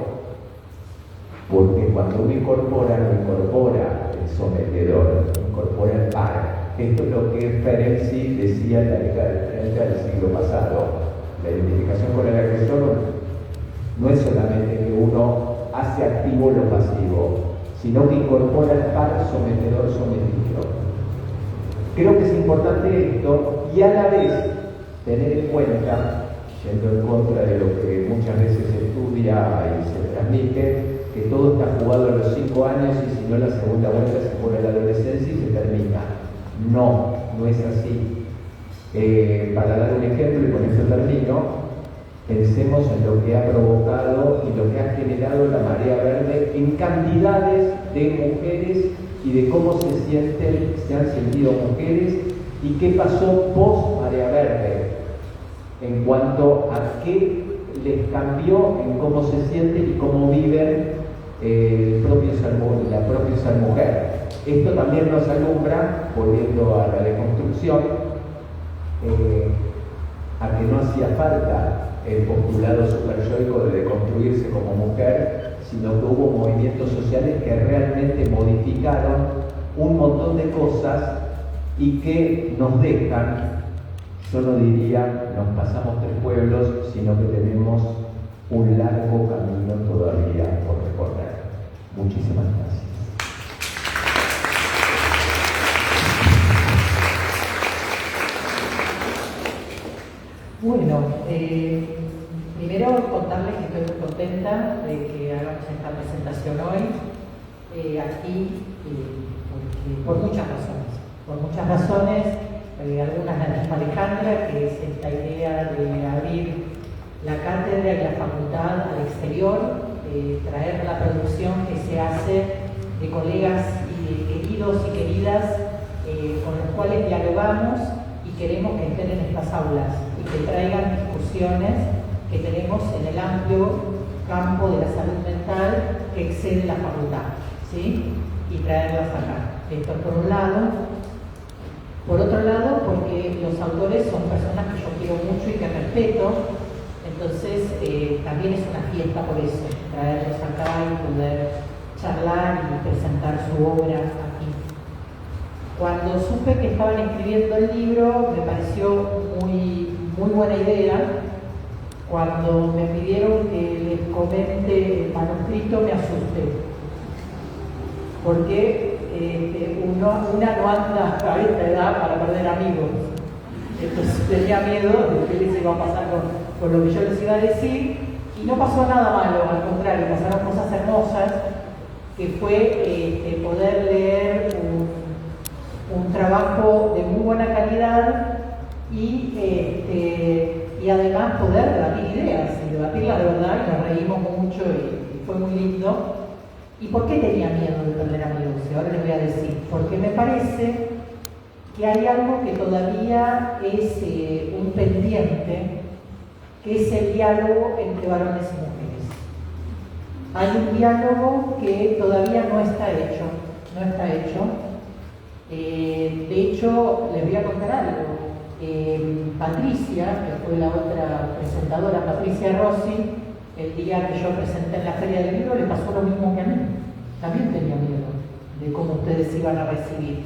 porque cuando uno incorpora, no incorpora el sometedor, incorpora el par. Esto es lo que Ferenczi decía en la década del 30 del siglo pasado. La identificación con el agresor no es solamente que uno hace activo lo pasivo, sino que incorpora el par sometedor-sometido. Creo que es importante esto y a la vez tener en cuenta, yendo en contra de lo que muchas veces se estudia y se transmite, que todo está jugado a los 5 años y si no la segunda vuelta se pone la adolescencia y se termina. No, no es así. Para dar un ejemplo, y con eso termino, pensemos en lo que ha provocado y lo que ha generado la marea verde en cantidades de mujeres y de cómo se han sentido mujeres y qué pasó post marea verde en cuanto a qué les cambió en cómo se sienten y cómo viven la propia ser mujer. Esto también nos alumbra, volviendo a la deconstrucción, a que no hacía falta el postulado superyoico de deconstruirse como mujer, sino que hubo movimientos sociales que realmente modificaron un montón de cosas y que nos dejan, yo no diría nos pasamos 3 pueblos, sino que tenemos un largo camino todavía por recorrer. Muchísimas gracias. Bueno, primero contarles que estoy muy contenta de que hagamos esta presentación hoy aquí, porque, por muchas razones. Por muchas razones, algunas la misma Alejandra, que es esta idea de abrir la cátedra y la facultad al exterior, traer la producción que se hace de colegas y de queridos y queridas con los cuales dialogamos y queremos que estén en estas aulas y que traigan discusiones que tenemos en el amplio campo de la salud mental que excede la facultad, ¿sí? Y traerlas acá. Esto por un lado. Por otro lado, porque los autores son personas que yo quiero mucho y que respeto, entonces también es una fiesta por eso, traerlos acá y poder charlar y presentar su obra aquí. Cuando supe que estaban escribiendo el libro, me pareció muy buena idea. Cuando me pidieron que les comente el manuscrito, me asusté. Porque una no anda a esta edad para perder amigos. Entonces tenía miedo de qué les iba a pasar con lo que yo les iba a decir. Y no pasó nada malo, al contrario, pasaron cosas hermosas, que fue poder leer un trabajo de muy buena calidad y además poder debatir ideas y debatirlas de verdad, y nos reímos mucho y fue muy lindo. ¿Y por qué tenía miedo de perder amigos? Y ahora les voy a decir, porque me parece que hay algo que todavía es un pendiente, que es el diálogo entre varones y mujeres. Hay un diálogo que todavía no está hecho. De hecho, les voy a contar algo. Patricia, que fue la otra presentadora, Patricia Rossi, el día que yo presenté en la Feria del Libro, le pasó lo mismo que a mí. También tenía miedo de cómo ustedes iban a recibir.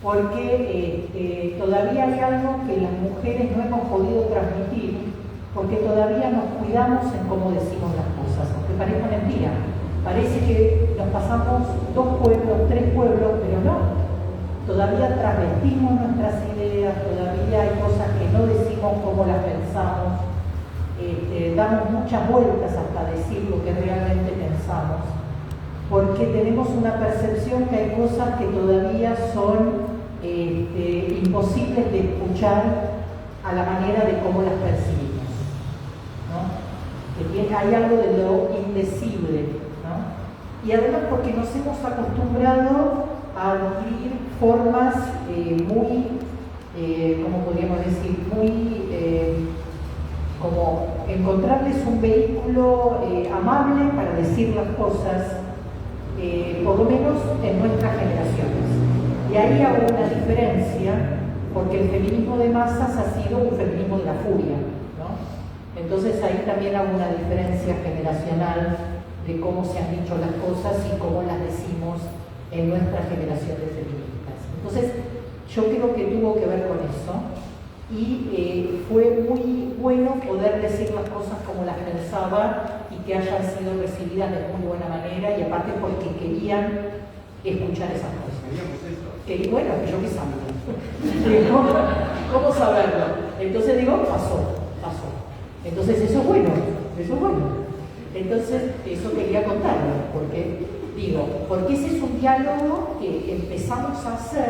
Porque todavía hay algo que las mujeres no hemos podido transmitir, porque todavía nos cuidamos en cómo decimos las cosas, aunque parezca mentira. Parece que nos pasamos 2 pueblos, 3 pueblos, pero no. Todavía transmitimos nuestras ideas, todavía hay cosas que no decimos como las pensamos. Damos muchas vueltas hasta decir lo que realmente pensamos, porque tenemos una percepción que hay cosas que todavía son imposibles de escuchar a la manera de cómo las percibimos, ¿no? Hay algo de lo indecible, ¿no? Y además porque nos hemos acostumbrado a adquirir formas muy, ¿cómo podríamos decir? Muy como encontrarles un vehículo amable para decir las cosas, por lo menos en nuestras generaciones. Y ahí hago una diferencia, porque el feminismo de masas ha sido un feminismo de la furia, ¿no? Entonces ahí también hay una diferencia generacional de cómo se han dicho las cosas y cómo las decimos en nuestra generación de feministas. Entonces yo creo que tuvo que ver con eso y fue muy bueno poder decir las cosas como las pensaba y que hayan sido recibidas de muy buena manera y aparte porque querían escuchar esas cosas. Y bueno, yo qué sabía. ¿Cómo saberlo? Entonces digo, pasó. Entonces eso es bueno. Entonces eso quería contarlo, porque ese es un diálogo que empezamos a hacer,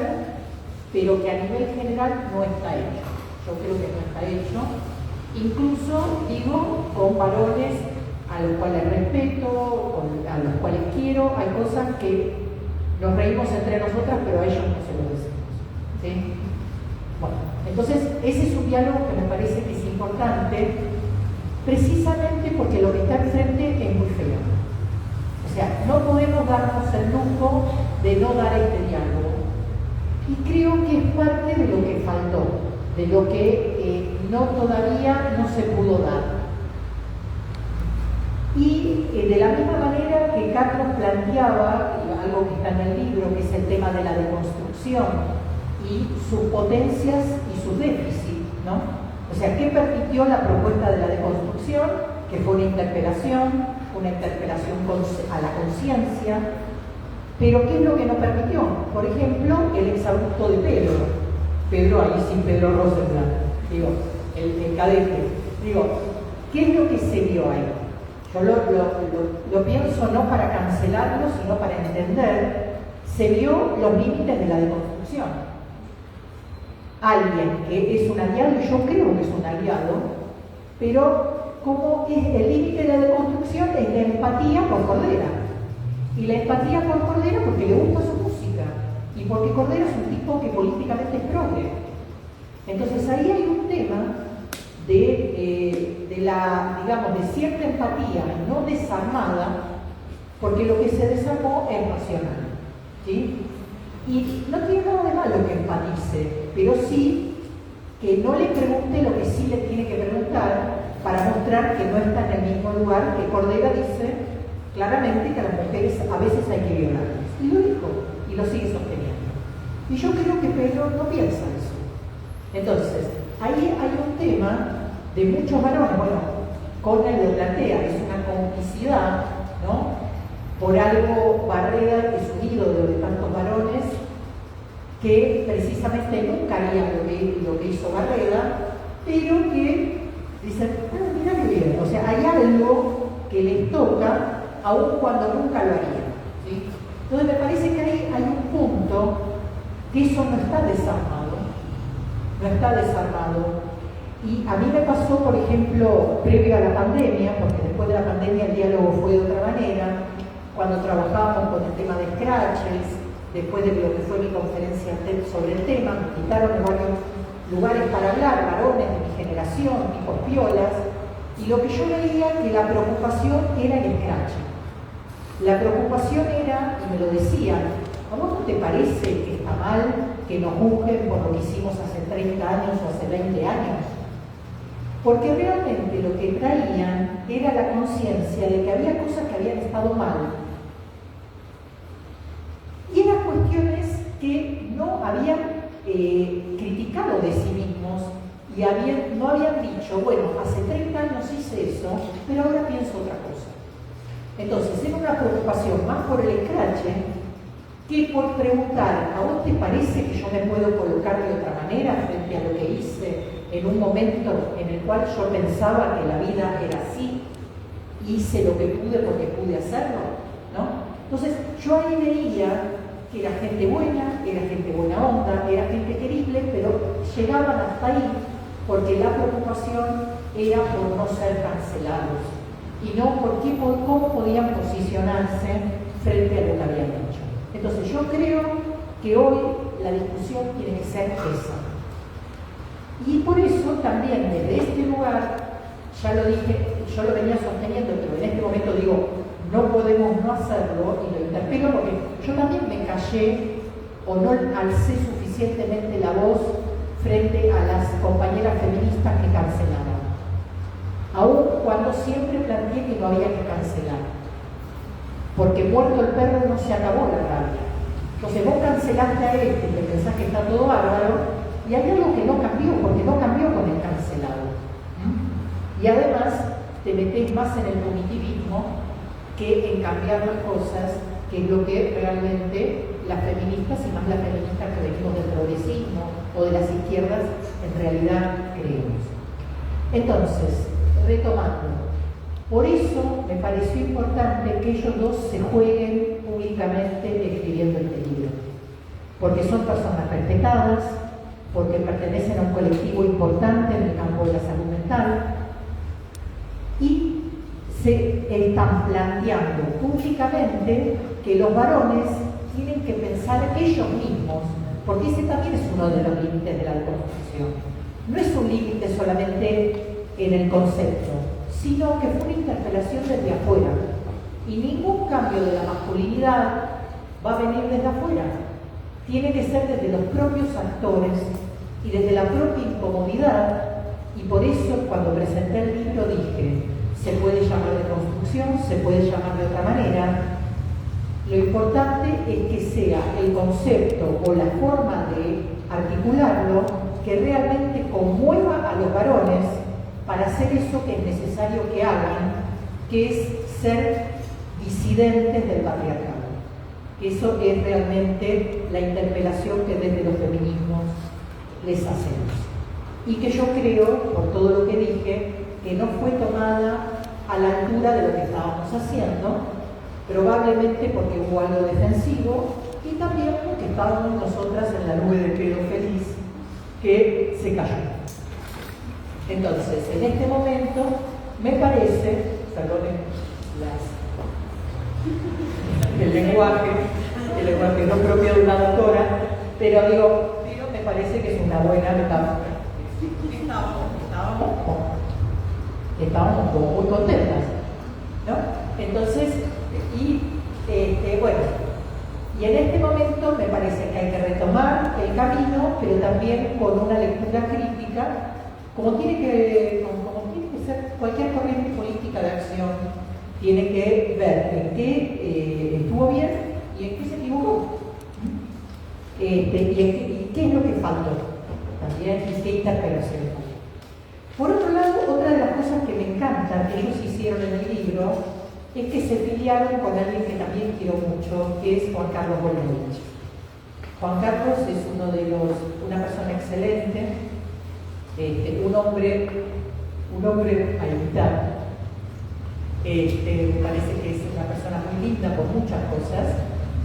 pero que a nivel general no está hecho. Yo creo que no está hecho. Incluso, con varones a los cuales respeto, a los cuales quiero, hay cosas que nos reímos entre nosotras, pero a ellos no se lo decimos. ¿Sí? Bueno, entonces ese es un diálogo que me parece que es importante, precisamente porque lo que está enfrente es muy feo. O sea, no podemos darnos el lujo de no dar este diálogo. Y creo que es parte de lo que faltó, de lo que todavía no se pudo dar. Y de la misma manera que Carlos planteaba, algo que está en el libro, que es el tema de la deconstrucción y sus potencias y sus déficits, ¿no? O sea, ¿qué permitió la propuesta de la deconstrucción? Que fue una interpelación a la conciencia. Pero ¿qué es lo que no permitió? Por ejemplo, el exabrupto de Pedro ahí sin Pedro Rosenblatt, el cadete. ¿Qué es lo que se vio ahí? Yo lo pienso no para cancelarlo, sino para entender. Se vio los límites de la deconstrucción. Alguien que es un aliado, y yo creo que es un aliado, pero como es el límite de la deconstrucción es la empatía por Cordera. Y la empatía por Cordera porque le gusta su música y porque Cordera es un tipo que políticamente es progre. Entonces ahí hay un tema de cierta empatía no desarmada, porque lo que se desarmó es racional. ¿Sí? Y no tiene nada de malo que empatice, pero sí que no le pregunte lo que sí le tiene que preguntar para mostrar que no está en el mismo lugar que Cordera dice claramente que a las mujeres a veces hay que violarlas. Y lo dijo, y lo sigue sosteniendo. Y yo creo que Pedro no piensa eso. Entonces, ahí hay un tema de muchos varones, Cornell lo plantea, es una complicidad, ¿no? Por algo Barreda es un ídolo de tantos varones que precisamente nunca harían lo que hizo Barreda, pero que dicen, mira qué bien, o sea, hay algo que les toca aun cuando nunca lo harían. ¿Sí? Entonces me parece que ahí hay un punto que eso no está desarmado. Y a mí me pasó, por ejemplo, previo a la pandemia, porque después de la pandemia el diálogo fue de otra manera, cuando trabajábamos con el tema de scratches, después de lo que fue mi conferencia sobre el tema, me invitaron a varios lugares para hablar, varones de mi generación, tipos piolas, y lo que yo veía que la preocupación era el scratch. La preocupación era, y me lo decían, ¿a vos no te parece que está mal que nos juzguen por lo que hicimos hace 30 años o hace 20 años? Porque realmente lo que traían era la conciencia de que había cosas que habían estado mal. Y eran cuestiones que no habían criticado de sí mismos y no habían dicho, bueno, hace 30 años hice eso, pero ahora pienso otra cosa. Entonces, era una preocupación más por el escrache que por preguntar, ¿a vos te parece que yo me puedo colocar de otra manera frente a lo que hice en un momento en el cual yo pensaba que la vida era así? Hice lo que pude porque pude hacerlo, ¿no? Entonces, yo ahí veía que era gente buena onda, era gente querible, pero llegaban hasta ahí porque la preocupación era por no ser cancelados y no por cómo podían posicionarse frente a lo que habían hecho. Entonces yo creo que hoy la discusión tiene que ser esa. Y por eso también desde este lugar, ya lo dije, yo lo venía sosteniendo, pero en este momento digo, no podemos no hacerlo y lo interpelo porque yo también me callé o no alcé suficientemente la voz frente a las compañeras feministas que cancelaban. aun cuando siempre planteé que no había que cancelar, porque muerto el perro no se acabó la rabia. Entonces vos cancelaste a este y le pensás que está todo bárbaro, y hay algo que no cambió, porque no cambió con el cancelado. Y además te metés más en el punitivismo que en cambiar las cosas, que es lo que realmente las feministas, y más las feministas que venimos del progresismo o de las izquierdas, en realidad creemos. Entonces, retomando, por eso me pareció importante que ellos dos se jueguen públicamente escribiendo este libro, porque son personas respetadas, porque pertenecen a un colectivo importante en el campo de la salud mental, y se están planteando públicamente que los varones tienen que pensar ellos mismos, porque ese también es uno de los límites de la construcción. No es un límite solamente en el concepto, sino que fue una interpelación desde afuera. Y ningún cambio de la masculinidad va a venir desde afuera. Tiene que ser desde los propios actores y desde la propia incomodidad. Y por eso cuando presenté el libro dije, se puede llamar de construcción, se puede llamar de otra manera. Lo importante es que sea el concepto o la forma de articularlo que realmente conmueva a los varones para hacer eso que es necesario que hagan, que es ser disidentes del patriarcado. Eso es realmente la interpelación que desde los feminismos les hacemos. Y que yo creo, por todo lo que dije, que no fue tomada a la altura de lo que estábamos haciendo, probablemente porque hubo algo defensivo y también porque estábamos nosotras en la nube de pedo feliz que se cayó. Entonces, en este momento, me parece, perdonen el lenguaje no propio de una doctora, pero me parece que es una buena metáfora. Estábamos como muy contentas, ¿no? Entonces, bueno, y en este momento me parece que hay que retomar el camino, pero también con una lectura crítica, como tiene que ser cualquier corriente política de acción, tiene que ver en qué estuvo bien y en qué se equivocó, y qué es lo que faltó también, y qué interpelaciones. Por otro lado, otra de las cosas que me encanta que ellos hicieron en el libro es que se filiaron con alguien que también quiero mucho, que es Juan Carlos Bolognich. Juan Carlos es una persona excelente, un hombre a imitar. Me parece que es una persona muy linda por muchas cosas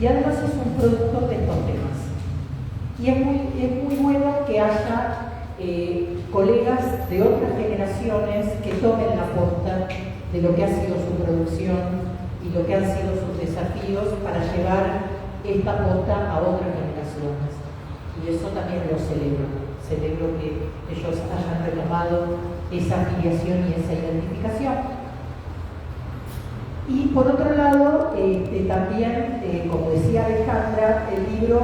y además es un productor de estos temas. Y es muy bueno que haya colegas de otras generaciones que tomen la posta de lo que ha sido su producción y lo que han sido sus desafíos para llevar esta posta a otras generaciones. Y eso también lo celebro. Celebro que ellos hayan retomado esa afiliación y esa identificación. Y por otro lado, también, como decía Alejandra, el libro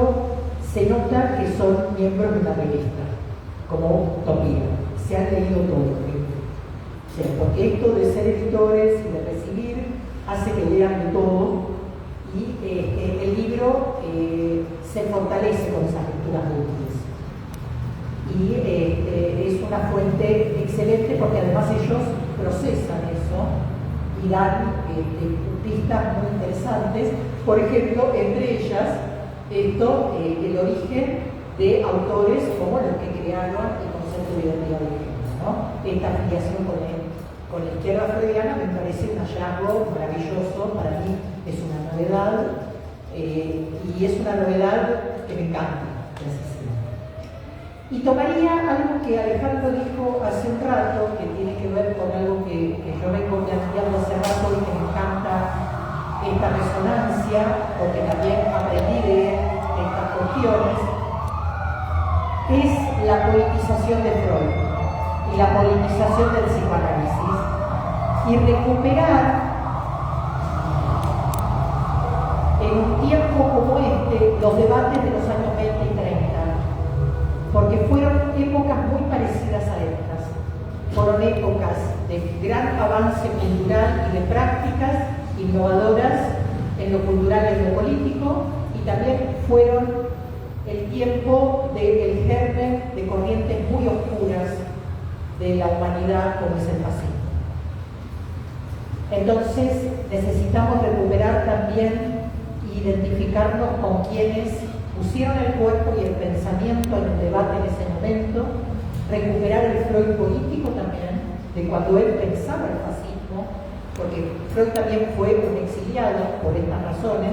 se nota que son miembros de una revista, como Utopía. Se han leído todo el libro. O sea, porque esto de ser editores y de recibir hace que lean de todo, y el libro se fortalece con esas lecturas útiles. Y es una fuente excelente porque además ellos procesan eso y dan pistas muy interesantes. Por ejemplo, entre ellas, el origen de autores como los que crearon el concepto de identidad de género, ¿no? Esta afiliación con la izquierda freudiana me parece un hallazgo maravilloso, para mí es una novedad, y es una novedad que me encanta. Y tomaría algo que Alejandro dijo hace un rato, que tiene que ver con algo que yo vengo planteando hace rato y que me encanta esta resonancia, porque también aprendí de estas cuestiones, es la politización de Freud y la politización del psicoanálisis, y recuperar en un tiempo como los debates de los años 20 y 30, porque fueron épocas muy parecidas a estas. Fueron épocas de gran avance cultural y de prácticas innovadoras en lo cultural y en lo político, y también fueron el tiempo del germen de corrientes muy oscuras de la humanidad, como es el fascismo. Entonces necesitamos recuperar también e identificarnos con quienes pusieron el cuerpo y el pensamiento en el debate en ese momento, recuperar el Freud político también, de cuando él pensaba el fascismo, porque Freud también fue un exiliado por estas razones,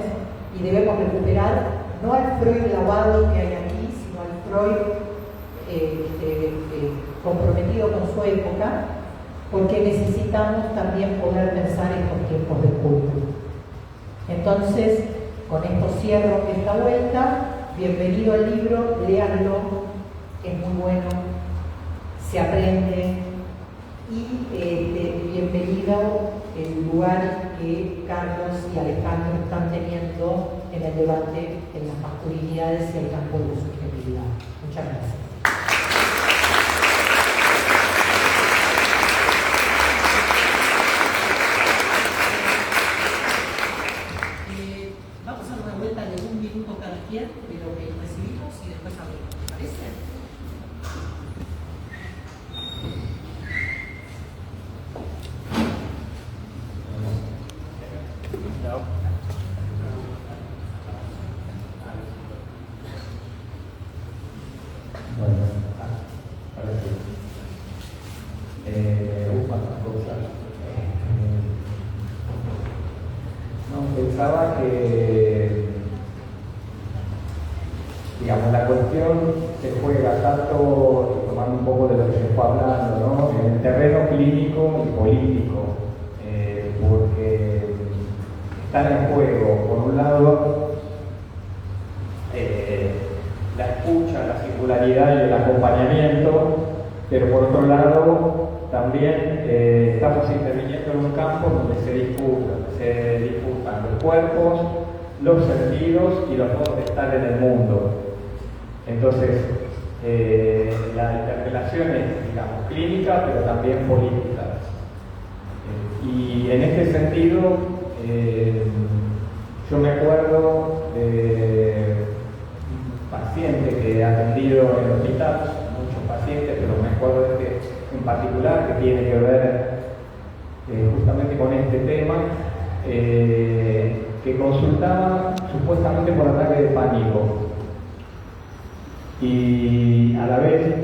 y debemos recuperar no al Freud lavado que hay aquí, sino al Freud comprometido con su época, porque necesitamos también poder pensar estos tiempos de culto. Entonces, con esto cierro esta vuelta. Bienvenido al libro, léanlo, es muy bueno, se aprende, y bienvenido el lugar que Carlos y Alejandro están teniendo en el debate en las masculinidades y el campo de la subjetividad. Muchas gracias. Vamos a dar una vuelta de 1 minuto cada quien de lo que recibimos y después hablamos. ¿Te parece? Bueno, ahora sí. Cuántas cosas. No, pensaba que, digamos, la cuestión se juega tanto, tomando un poco de lo que se fue hablando, ¿no?, en el terreno clínico y político, porque están en juego, por un lado, la escucha, la singularidad y el acompañamiento, pero por otro lado también estamos interviniendo en un campo donde se disputan los cuerpos, los sentidos y los modos de estar en el mundo. Entonces, la interpelación es, digamos, clínica, pero también política. Y en este sentido, yo me acuerdo de paciente que he atendido en el hospital, muchos pacientes, pero me acuerdo de este en particular que tiene que ver justamente con este tema, que consultaba supuestamente por ataque de pánico, y a la vez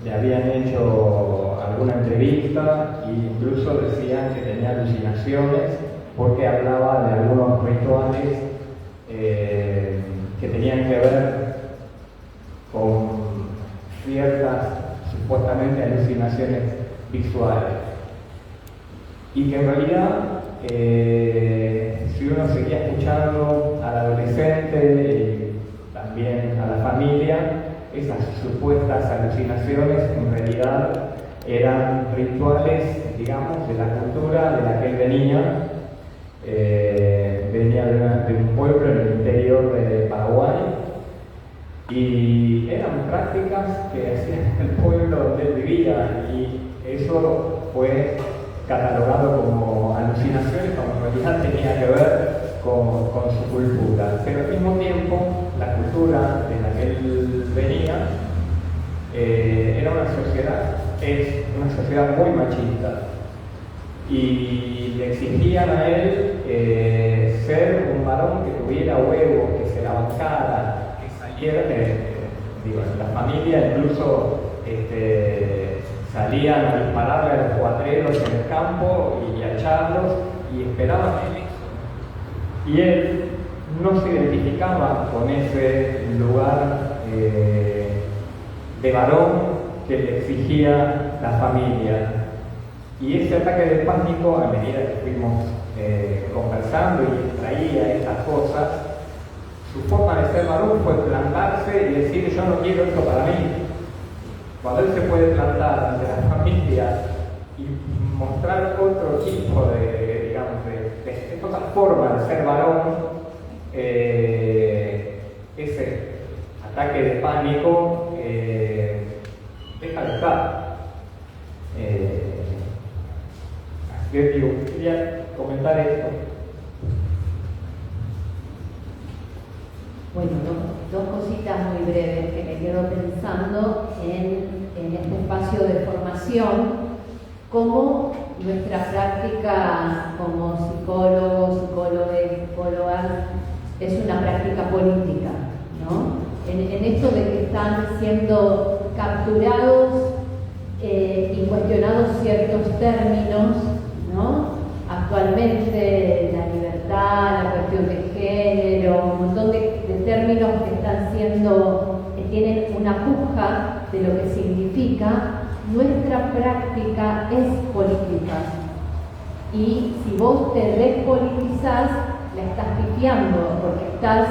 le habían hecho alguna entrevista e incluso decían que tenía alucinaciones porque hablaba de algunos rituales que tenían que ver con ciertas supuestamente alucinaciones visuales, y que en realidad si uno seguía escuchando al adolescente y también a la familia, esas supuestas alucinaciones en realidad eran rituales, digamos, de la cultura de la que él venía. Venía de un pueblo en el interior de Paraguay, y eran prácticas que hacían en el pueblo donde él vivía, y eso fue catalogado como alucinaciones, cuando en realidad tenía que ver con su cultura. Pero al mismo tiempo, la cultura de la que él venía era una sociedad, es una sociedad muy machista, y le exigían a él ser un varón que tuviera huevos, que se la bancara, que saliera, en la familia incluso salían a dispararle a los cuatreros en el campo y a echarlos, y esperaban eso. Y él no se identificaba con ese lugar de varón que le exigía la familia. Y ese ataque de pánico, a medida que fuimos conversando y traía estas cosas, su forma de ser varón fue plantarse y decir: yo no quiero esto para mí. Cuando él se puede plantar ante la familia y mostrar otro tipo de, digamos, de otra forma de ser varón, ese ataque de pánico deja de estar. aportar esto. Bueno, dos cositas muy breves que me quedo pensando en este espacio de formación, cómo nuestra práctica como psicólogos, psicólogas, es una práctica política, ¿no? En esto de que están siendo capturados y cuestionados ciertos términos, ¿no? Actualmente la libertad, la cuestión de género, un montón de términos que están siendo, que tienen una puja de lo que significa. Nuestra práctica es política. Y si vos te despolitizás, la estás pifiando, porque estás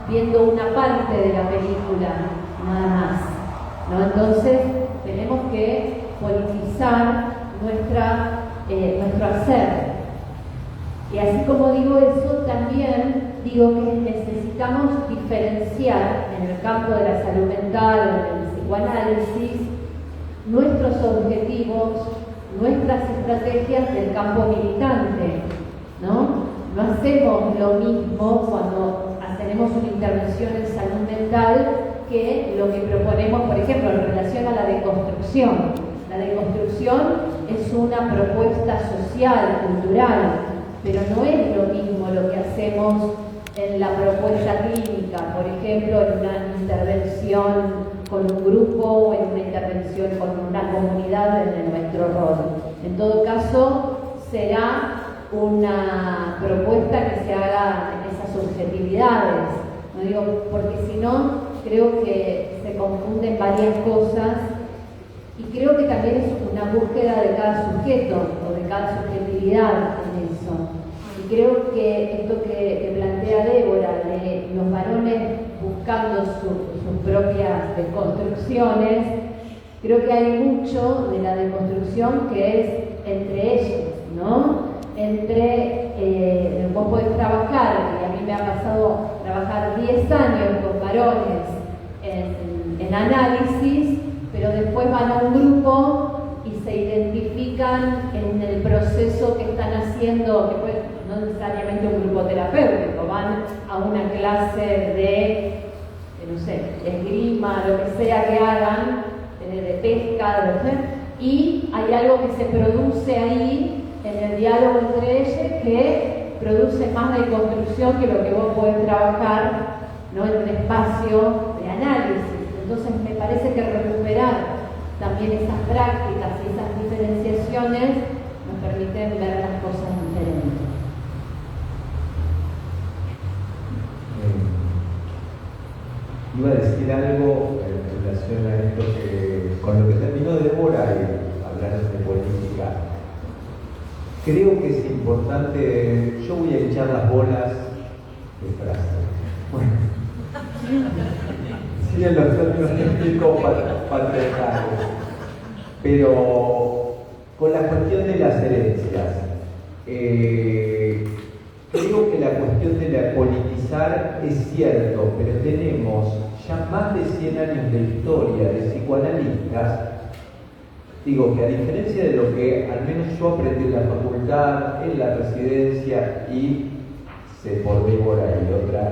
viendo una parte de la película, nada más, ¿no? Entonces, tenemos que politizar nuestro hacer. Y así como digo eso, también digo que necesitamos diferenciar en el campo de la salud mental o en el psicoanálisis nuestros objetivos, nuestras estrategias del campo militante, ¿no? No hacemos lo mismo cuando hacemos una intervención en salud mental que lo que proponemos, por ejemplo, en relación a la deconstrucción. La deconstrucción es una propuesta social, cultural, pero no es lo mismo lo que hacemos en la propuesta clínica, por ejemplo, en una intervención con un grupo o en una intervención con una comunidad en nuestro rol. En todo caso, será una propuesta que se haga en esas subjetividades, no digo, porque si no, creo que se confunden varias cosas y creo que también es una búsqueda de cada sujeto o de cada subjetividad en eso. Y creo que esto que plantea Débora de los varones buscando sus propias deconstrucciones, creo que hay mucho de la deconstrucción que es entre ellos, ¿no? Vos podés trabajar, y a mí me ha pasado trabajar 10 años con varones en análisis, pero después van a un grupo y se identifican en el proceso que están haciendo, que puede, no necesariamente un grupo terapéutico, van a una clase de, no sé, esgrima, lo que sea que hagan, de pesca, y hay algo que se produce ahí en el diálogo entre ellos que produce más deconstrucción que lo que vos podés trabajar, ¿no? En un espacio de análisis. Entonces me parece que recuperar también esas prácticas y esas diferenciaciones nos permiten ver las cosas diferentes. Iba a decir algo en relación a esto con lo que terminó Débora y hablar de política. Creo que es importante, yo voy a echar las bolas de frase. Bueno, sí, en los términos técnicos patriarcales, pero con la cuestión de las herencias, creo que la cuestión de la politizar es cierto, pero tenemos ya más de 100 años de historia de psicoanalistas. Digo que a diferencia de lo que al menos yo aprendí en la facultad, en la residencia y sé por Débora y otras,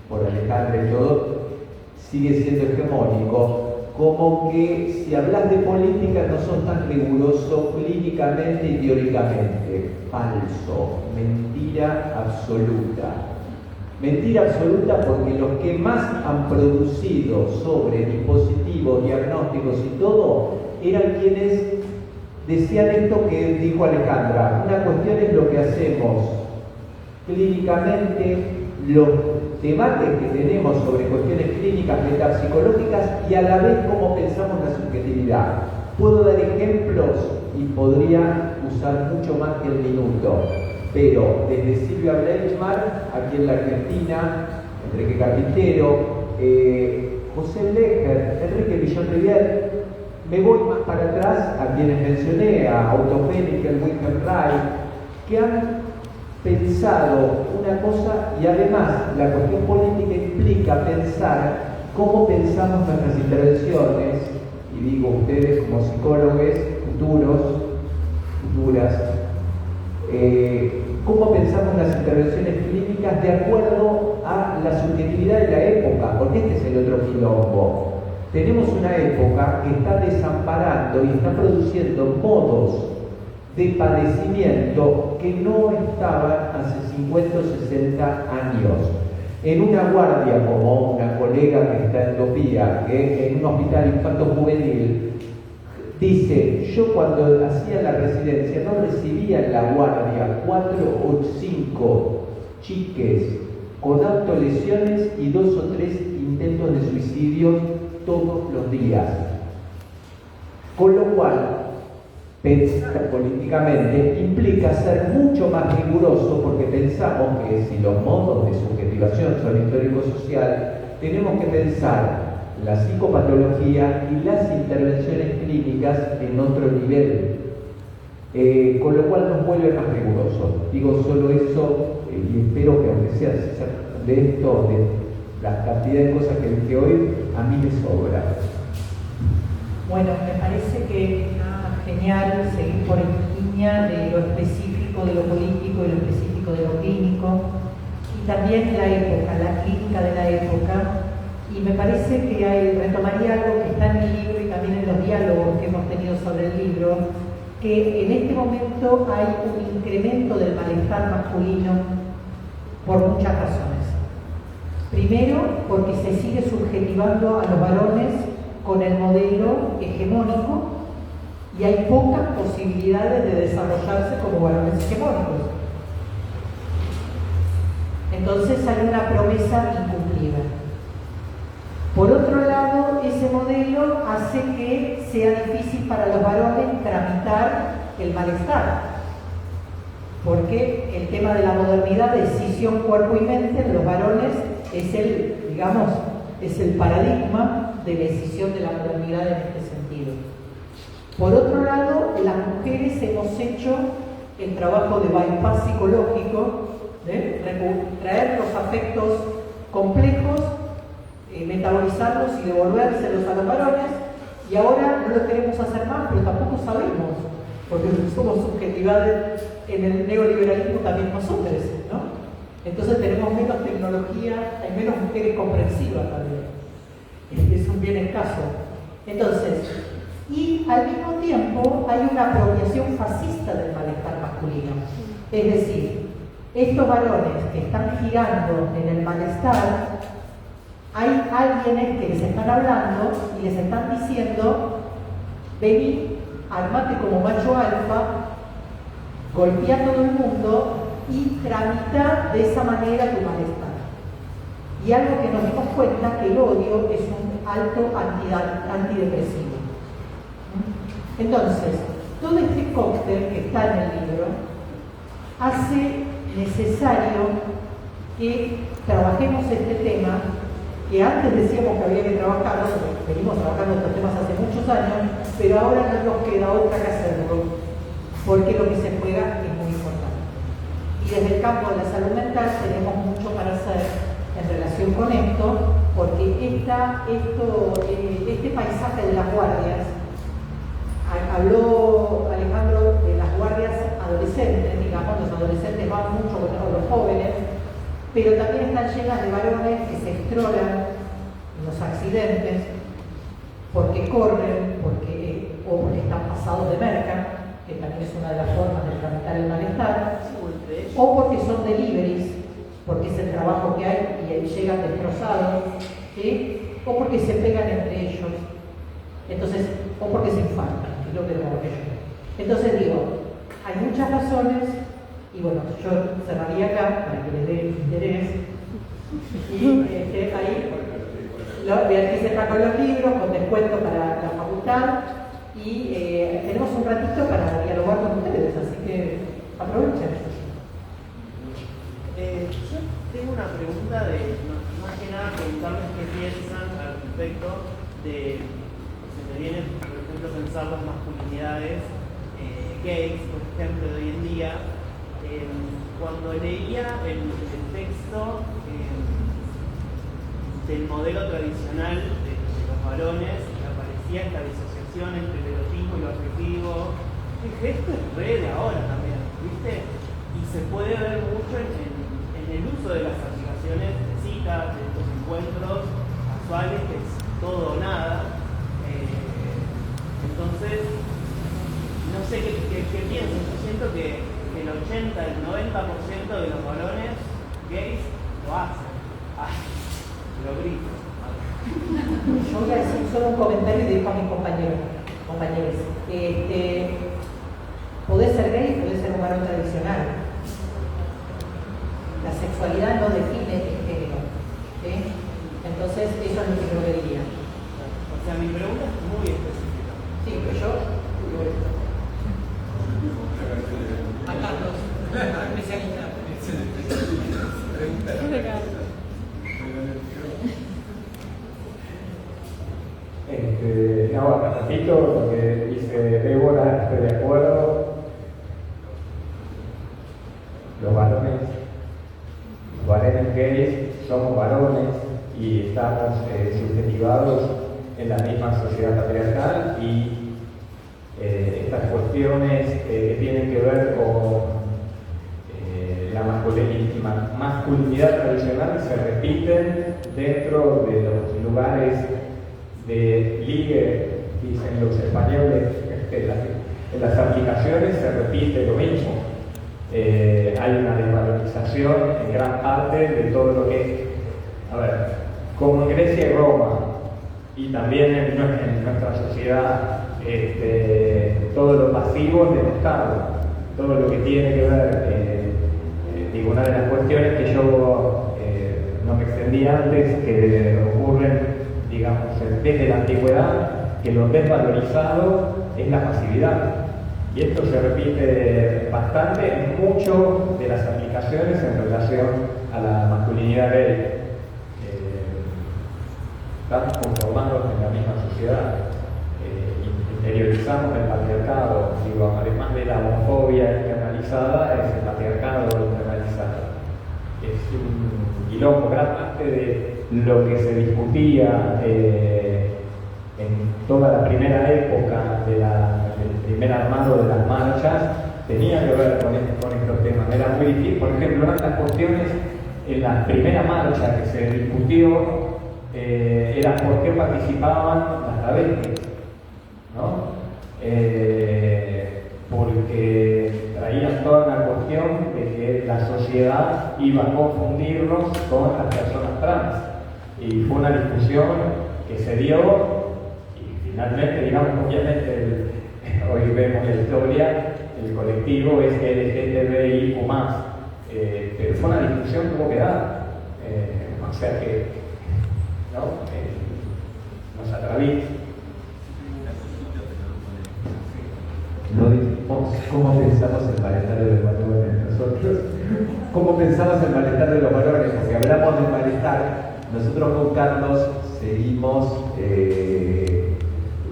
por Alejandra y todo, sigue siendo hegemónico, como que si hablas de política no sos tan riguroso clínicamente y teóricamente. Falso, mentira absoluta. Mentira absoluta porque los que más han producido sobre dispositivos, diagnósticos y todo, eran quienes decían esto que dijo Alejandra. Una cuestión es lo que hacemos clínicamente, los debates que tenemos sobre cuestiones clínicas, metapsicológicas y a la vez cómo pensamos la subjetividad. Puedo dar ejemplos y podría usar mucho más que el minuto, pero desde Silvia Bleichmar, aquí en la Argentina, Enrique Carpintero, José Leger, Enrique Villon-Rivière, me voy más para atrás a quienes mencioné, a Otto Hennigel, Wilhelm Reich, que han pensado una cosa y además la cuestión política implica pensar cómo pensamos nuestras intervenciones, y digo ustedes como psicólogos futuras, cómo pensamos las intervenciones clínicas de acuerdo a la subjetividad de la época, porque este es el otro quilombo. Tenemos una época que está desamparando y está produciendo modos de padecimiento que no estaban hace 50 o 60 años. En una guardia, como una colega que está en Topía, que en un hospital infanto juvenil, dice, yo cuando hacía la residencia no recibía en la guardia 4 o 5 chiques con autolesiones y 2 o 3 intentos de suicidio todos los días. Con lo cual, pensar políticamente implica ser mucho más riguroso, porque pensamos que si los modos de subjetivación son histórico-social, tenemos que pensar la psicopatología y las intervenciones clínicas en otro nivel, con lo cual nos vuelve más rigurosos. Digo solo eso y espero que aunque sea de esto, de la cantidad de cosas que dije hoy, a mí me sobra. Bueno, me parece que genial seguir por línea de lo específico de lo político y lo específico de lo clínico, y también la época, la clínica de la época, y me parece que retomaría algo que está en el libro y también en los diálogos que hemos tenido sobre el libro, que en este momento hay un incremento del malestar masculino por muchas razones. Primero, porque se sigue subjetivando a los varones con el modelo hegemónico, y hay pocas posibilidades de desarrollarse como varones hegemónicos. Entonces hay una promesa incumplida. Por otro lado, ese modelo hace que sea difícil para los varones tramitar el malestar, porque el tema de la modernidad, decisión cuerpo y mente, en los varones es el paradigma de decisión de la modernidad en este sentido. Por otro lado, las mujeres hemos hecho el trabajo de bypass psicológico, de traer los afectos complejos, metabolizarlos y devolvérselos a los varones, y ahora no lo queremos hacer más, pero tampoco sabemos, porque somos subjetividades en el neoliberalismo también nosotros, ¿no? Entonces tenemos menos tecnología, hay menos mujeres comprensivas también. Es un bien escaso. Entonces, y al mismo tiempo hay una apropiación fascista del malestar masculino. Es decir, estos varones que están girando en el malestar, hay alguienes que les están hablando y les están diciendo, vení, armate como macho alfa, golpea a todo el mundo y tramita de esa manera tu malestar. Y algo que nos dimos cuenta, que el odio es un alto antidepresivo. Entonces, todo este cóctel que está en el libro hace necesario que trabajemos este tema, que antes decíamos que había que trabajarlo, porque venimos trabajando estos temas hace muchos años, pero ahora no nos queda otra que hacerlo, porque lo que se juega es muy importante. Y desde el campo de la salud mental tenemos mucho para hacer en relación con esto, porque este paisaje de las guardias, habló Alejandro de las guardias adolescentes, digamos, los adolescentes van mucho con los jóvenes, pero también están llenas de varones que se estrolan en los accidentes porque corren, o porque están pasados de merca, que también es una de las formas de tramitar el malestar, o porque son deliveries, porque es el trabajo que hay y llegan destrozados, ¿sí? O porque se pegan entre ellos, entonces, o porque se infartan, que es lo que digo yo. Entonces digo, hay muchas razones, y bueno, yo cerraría acá para que les dé interés, y ahí Beatriz está con los libros, con descuento para la facultad, y tenemos un ratito para dialogar con ustedes, así que aprovechen. Yo tengo una pregunta más que nada preguntarles qué piensan al respecto de, se me viene por ejemplo pensar las masculinidades gays, por ejemplo, de hoy en día. Cuando leía el texto del modelo tradicional de los varones, aparecía esta disociación entre el erotismo y lo afectivo. Dije, esto es re de ahora también, ¿viste? y se puede ver mucho en el uso de las aplicaciones de citas, de estos encuentros casuales, que es todo o nada. Entonces, no sé qué pienso. Yo siento que el 80, el 90% de los varones gays lo hacen. Lo grito. Yo voy a decir solo un comentario y dejo a mis compañeros. Podés ser gay y podés ser un varón tradicional. La sexualidad no define el género. ¿Sí? Entonces, eso es lo que yo le diría. O sea, mi pregunta es muy específica. Sí, pero yo digo esto. A Carlos, especialista. Repito lo que dice Débora, estoy de acuerdo. Los varones gays somos varones y estamos subjetivados en la misma sociedad patriarcal, y estas cuestiones que tienen que ver con la masculinidad tradicional se repiten dentro de los lugares de ligue, dicen los españoles. En las aplicaciones se repite lo mismo. Hay una desvalorización en gran parte de todo lo que, como en Grecia y Roma, y también en nuestra sociedad, todo lo pasivo es denostado, todo lo que tiene que ver, una de las cuestiones que yo no me extendí antes, que ocurren, digamos, desde la antigüedad, que lo desvalorizado es la pasividad. Y esto se repite bastante en muchas de las aplicaciones en relación a la masculinidad gay. Estamos conformados en la misma sociedad, interiorizamos el patriarcado, además de la homofobia internalizada, es el patriarcado internalizado. Es un quilombo. Gran parte de lo que se discutía en toda la primera época del primer armado de las marchas tenía que ver con estos temas. Era muy difícil. Por ejemplo, una de las cuestiones en la primera marcha que se discutió era por qué participaban las travestis, ¿no? Porque traían toda una cuestión de que la sociedad iba a confundirnos con las personas trans. Y fue una discusión que se dio, y finalmente, digamos, obviamente, hoy vemos la historia, el colectivo es LGTBIQ+, pero fue una discusión que hubo que dar. O sea que, ¿no? Nos atraviesa. No dijimos cómo pensamos el malestar de los varones nosotros. ¿Cómo pensamos el malestar de los varones? Porque hablamos del malestar. Nosotros con Carlos seguimos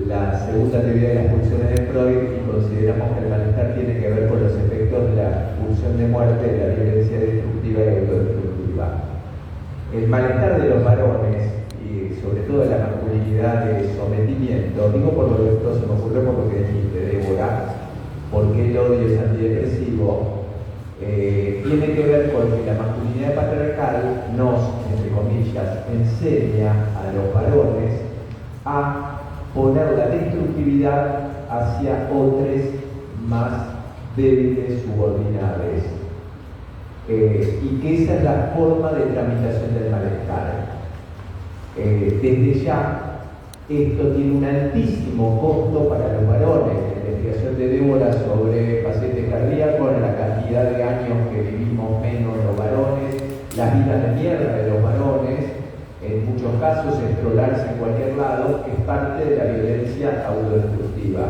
la segunda teoría de las pulsiones de Freud y consideramos que el malestar tiene que ver con los efectos de la pulsión de muerte, de la violencia destructiva y autodestructiva. El malestar de los varones, y sobre todo de la masculinidad de sometimiento, digo por lo que esto se me ocurrió por lo que dijiste, Débora, porque el odio es antidepresivo, tiene que ver con que la masculinidad patriarcal nos, entre comillas, enseña a los varones a poner la destructividad hacia otros más débiles, subordinados, y que esa es la forma de tramitación del malestar. Desde ya, esto tiene un altísimo costo para los varones. La investigación de Débora sobre pacientes cardíacos, la cantidad de años que vivimos menos los varones, las vidas de mierda de los varones, en muchos casos estrolarse en cualquier lado, es parte de la violencia autodestructiva.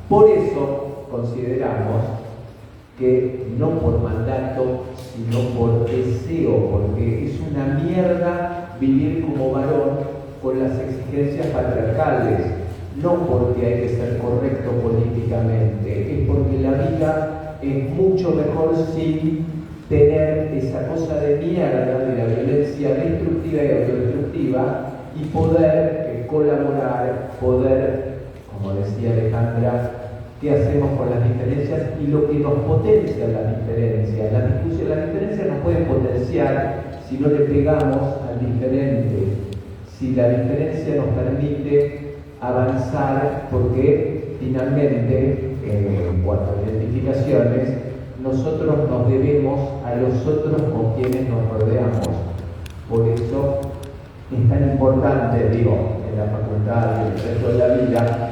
Por eso consideramos que no por mandato, sino por deseo, porque es una mierda vivir como varón con las exigencias patriarcales, no porque hay que ser correcto políticamente, es porque la vida es mucho mejor sin tener esa cosa de mierda de la violencia destructiva y autodestructiva y poder colaborar, poder, como decía Alejandra, qué hacemos con las diferencias y lo que nos potencia las diferencias. Las diferencias nos pueden potenciar si no le pegamos al diferente, si la diferencia nos permite avanzar, porque finalmente, en cuanto a identificaciones, nosotros nos debemos a los otros con quienes nos rodeamos. Por eso es tan importante, digo, en la facultad y en el resto de la vida,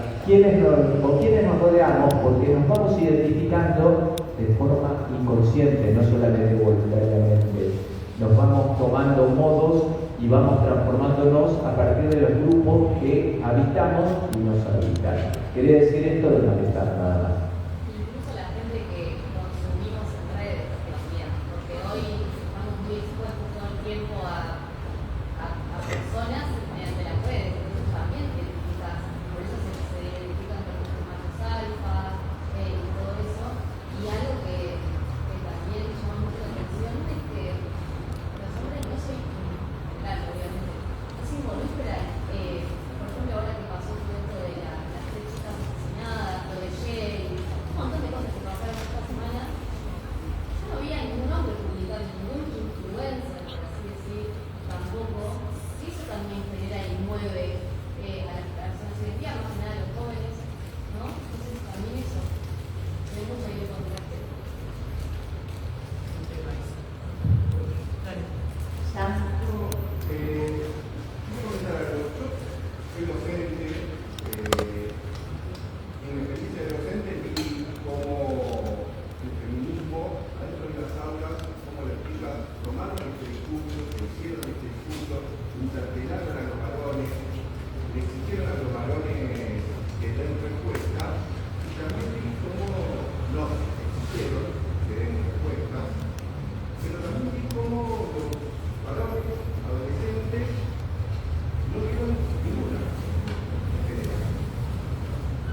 con quienes nos rodeamos, porque nos vamos identificando de forma inconsciente, no solamente voluntariamente. Nos vamos tomando modos y vamos transformándonos a partir de los grupos que habitamos y nos habitan. Quería decir esto de malestar nada más. Incluso la gente que consumimos en redes también, porque hoy estamos muy expuestos todo el tiempo a personas mediante las redes, entonces también te identificas, por eso se identifican con los machos alfa y todo eso. Y algo que también llama mucho la atención es que los hombres no se claro, obviamente, no se involucran, por ejemplo, ahora que pasó todo esto de las 3 chicas asesinadas, lo de Jay, un montón de cosas que pasaron esta semana. Yo no vi a ningún hombre publicar, ningún influencer, por así decir, tampoco. Y eso también genera y mueve a las personas hoy en día, más que nada a los jóvenes, ¿no? Entonces también eso, tenemos ahí el contraste. Soy docente, en mi experiencia de docente vi cómo el feminismo, adentro de las aulas, cómo las chicas tomaron este discurso, hicieron este discurso, interpelaron a los varones, le exigieron a los varones que den respuesta, y también vi cómo nos exigieron que den respuesta, pero también vi cómo los varones, adolescentes, no dieron ninguna en general.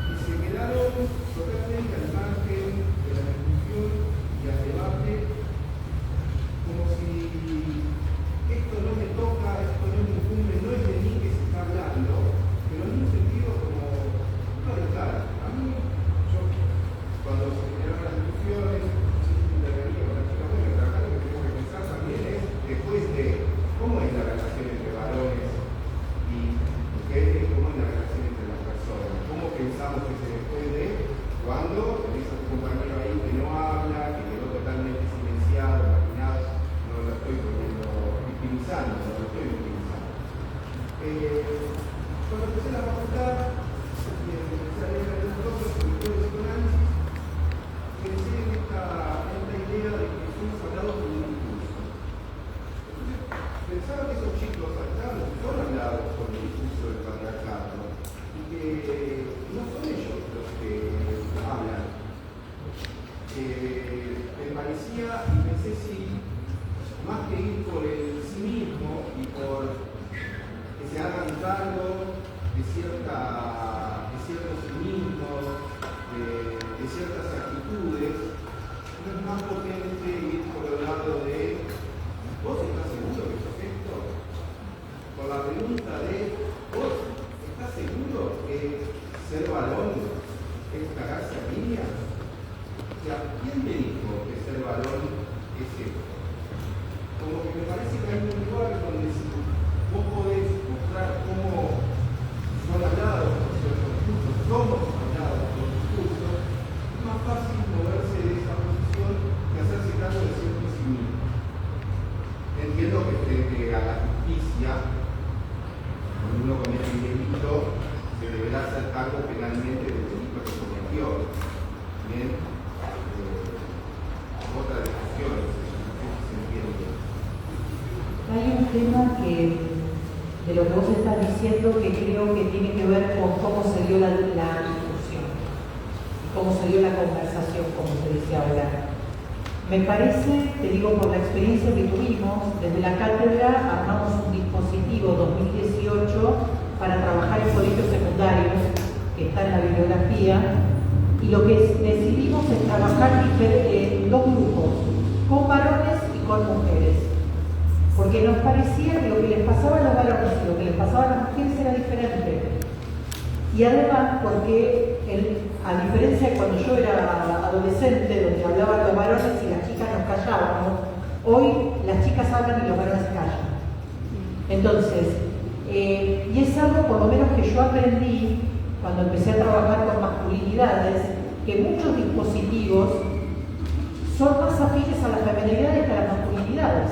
Y se quedaron totalmente al margen de la discusión y al debate, como si esto no me toca, esto no me incumbe, no es de mí que se está hablando, pero en un sentido como no de tal. A mí, yo, cuando se generaron las discusiones, intervenía con la chica, bueno, acá lo que tenemos que pensar también es después de cómo es la relación entre varones y mujeres, cómo es la relación entre las personas, cómo pensamos que se después de cuando tenés a tu compañero ahí que no habla, que quedó totalmente silenciado, marginado, no lo estoy poniendo victimizando, no lo estoy victimizando. Cuando empecé la facultad, y empecé a leer algunas cosas, sobre todo el psicoanálisis, pensé en esta idea de que fuimos hablados con un discurso. Entonces, pensaba que esos chicos son hablados con el discurso del patriarcado y que no son ellos los que hablan. Me parecía y pensé si más que ir por el sí mismo y por que se hagan cargo de ciertos cinismos, de ciertas actitudes, no es más potente ir por el lado de ¿vos estás seguro que sos esto? Con la pregunta de ¿vos estás seguro que ser varón es cagarse a niña? O sea, ¿quién me dijo que ser varón es esto? Como que me parece que hay un lugar donde si vos podés mostrar cómo son hablados por ciertos discursos, somos hablados por discursos, es más fácil moverse de esa posición que hacerse cargo de ciertos cinismos. Entiendo que frente a la justicia, cuando uno comete un delito, se deberá hacer cargo penalmente del delito que cometió. Bien, otra discusión, no sé si se entiende. Hay un tema de lo que vos estás diciendo que creo que tiene que ver con cómo se dio la discusión, cómo se dio la conversación, como se dice ahora. Me parece, te digo por la experiencia que tuvimos, desde la cátedra armamos un dispositivo 2018 para trabajar en colegios secundarios, que está en la bibliografía, y lo que decidimos es trabajar en 2 grupos, con varones y con mujeres, porque nos parecía que lo que les pasaba a los varones y lo que les pasaba a las mujeres era diferente. Y además porque a diferencia de cuando yo era adolescente, donde hablaban los varones y las chicas nos callábamos, hoy las chicas hablan y los varones callan. Entonces, y es algo por lo menos que yo aprendí cuando empecé a trabajar con masculinidades, que muchos dispositivos son más afines a las feminidades que a las masculinidades.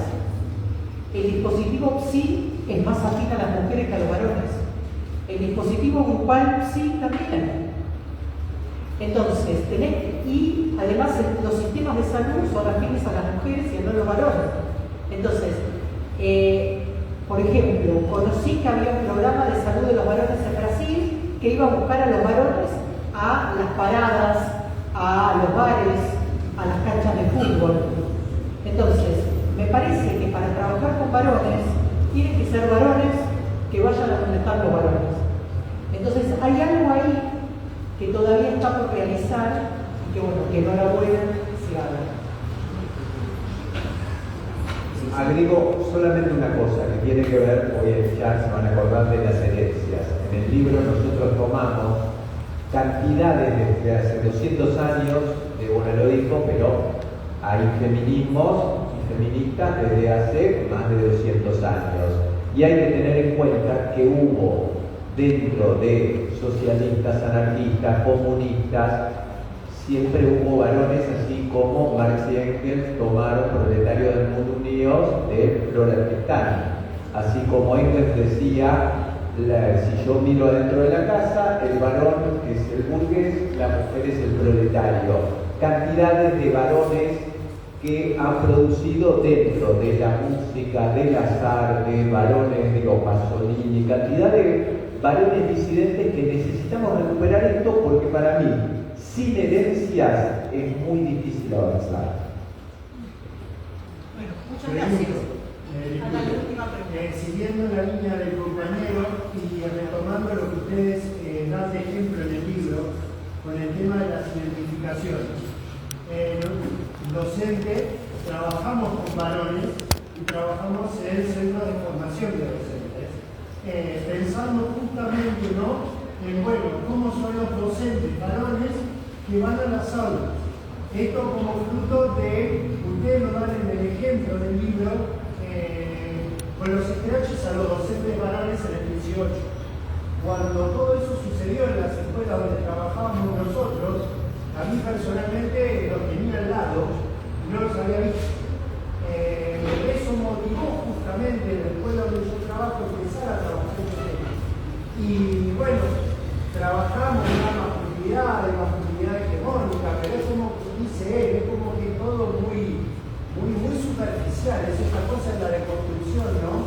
El dispositivo psi es más afín a las mujeres que a los varones. El dispositivo grupal psi también. Entonces, y además los sistemas de salud son afines a las mujeres y no a los varones. Entonces, por ejemplo, conocí que había un programa de salud de los varones en Brasil que iba a buscar a los varones a las paradas, a los bares, a las canchas de fútbol. Entonces, me parece que para trabajar con varones, tienen que ser varones que vayan a donde están los varones. Entonces, hay algo ahí que todavía está por realizar y que, bueno, que enhorabuena se haga. Agrego solamente una cosa que tiene que ver, hoy en el chat se van a acordar de las herencias. En el libro nosotros tomamos cantidades desde hace 200 años, Débora lo dijo, pero hay feminismos y feministas desde hace más de 200 años. Y hay que tener en cuenta que hubo dentro de socialistas, anarquistas, comunistas, siempre hubo varones, así como Marx y Engels tomaron Proletarios del Mundo Unidos de Flora Tristani. Así como Engels decía, si yo miro adentro de la casa, el varón es el burgués, la mujer es el proletario. Cantidades de varones que han producido dentro de la música, del azar, de varones, de los Pasolini, cantidad de varones disidentes que necesitamos recuperar esto porque para mí, sin herencias, es muy difícil avanzar. Bueno, muchas gracias. Hasta la última pregunta. Siguiendo la línea del compañero y retomando lo que ustedes dan de ejemplo en el libro con el tema de las identificaciones. Docente, trabajamos con varones y trabajamos en el centro de formación de docentes, pensando justamente, ¿no?, en, bueno, cómo son los docentes varones que van a las aulas. Esto como fruto de, ustedes lo dan en el ejemplo del libro, con los escraches a los docentes varones en el 18. Cuando todo eso sucedió en las escuelas donde trabajábamos nosotros, a mí personalmente los tenía al lado y no los había visto. Eso motivó justamente en la escuela donde yo trabajo empezar a trabajar este tema. Y bueno, trabajamos en la masculinidad hegemónica, pero es como dice él, es como que todo muy superficial, es esta cosa de la deconstrucción, ¿no?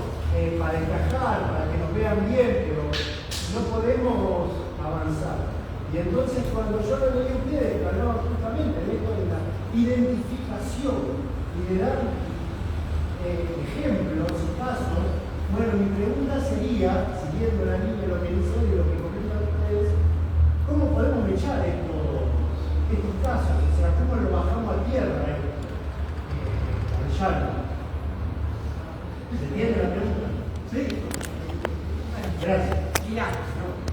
Para encajar, para que nos vean bien, pero no podemos avanzar. Y entonces cuando yo lo leí a ustedes, que hablaban justamente de esto de la identificación y de dar ejemplos y pasos, bueno, mi pregunta sería, siguiendo la línea de lo que dice y lo que comentan ustedes, ¿cómo podemos echar estos casos? O sea, ¿cómo lo bajamos a tierra? Al llano. ¿Se entiende la pregunta? ¿Sí? Gracias. Mirá,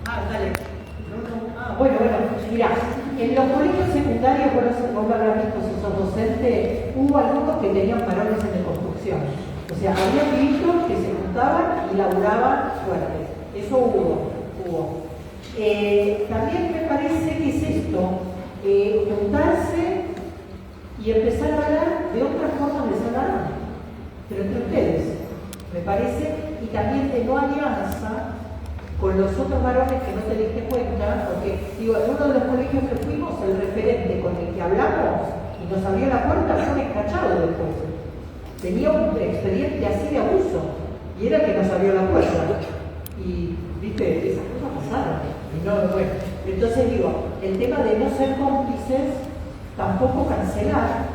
dale. Bueno, mirá, en los colegios secundarios, vos lo habrás visto si sos docente, hubo algunos que tenían varones en construcción. O sea, había pibitos que se juntaban y laburaban fuerte. Eso hubo. También me parece que es esto, juntarse y empezar a hablar de otras formas de ser varón, pero entre ustedes, me parece, y también de no alianza con los otros varones que no te diste cuenta, porque digo, en uno de los colegios que fuimos, el referente con el que hablamos y nos abrió la puerta fue descachado después. Tenía un expediente así de abuso y era el que nos abrió la puerta. Y, viste, esas cosas pasaron. Y no, bueno. Entonces digo, el tema de no ser cómplices, tampoco cancelar.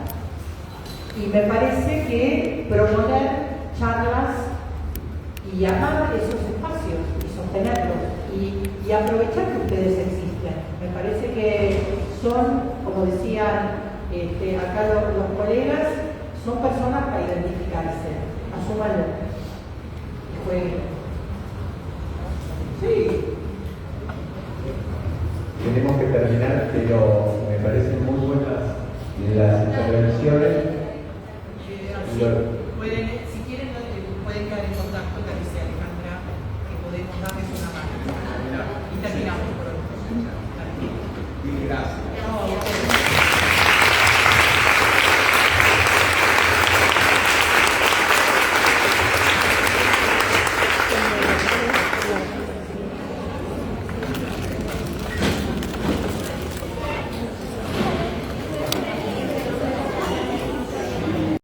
Y me parece que proponer charlas y amar esos espacios y sostenerlos y aprovechar que ustedes existen. Me parece que son, como decían acá los colegas, son personas para identificarse. Asúmanlo. Sí. tenemos que terminar, pero me parecen muy buenas las intervenciones.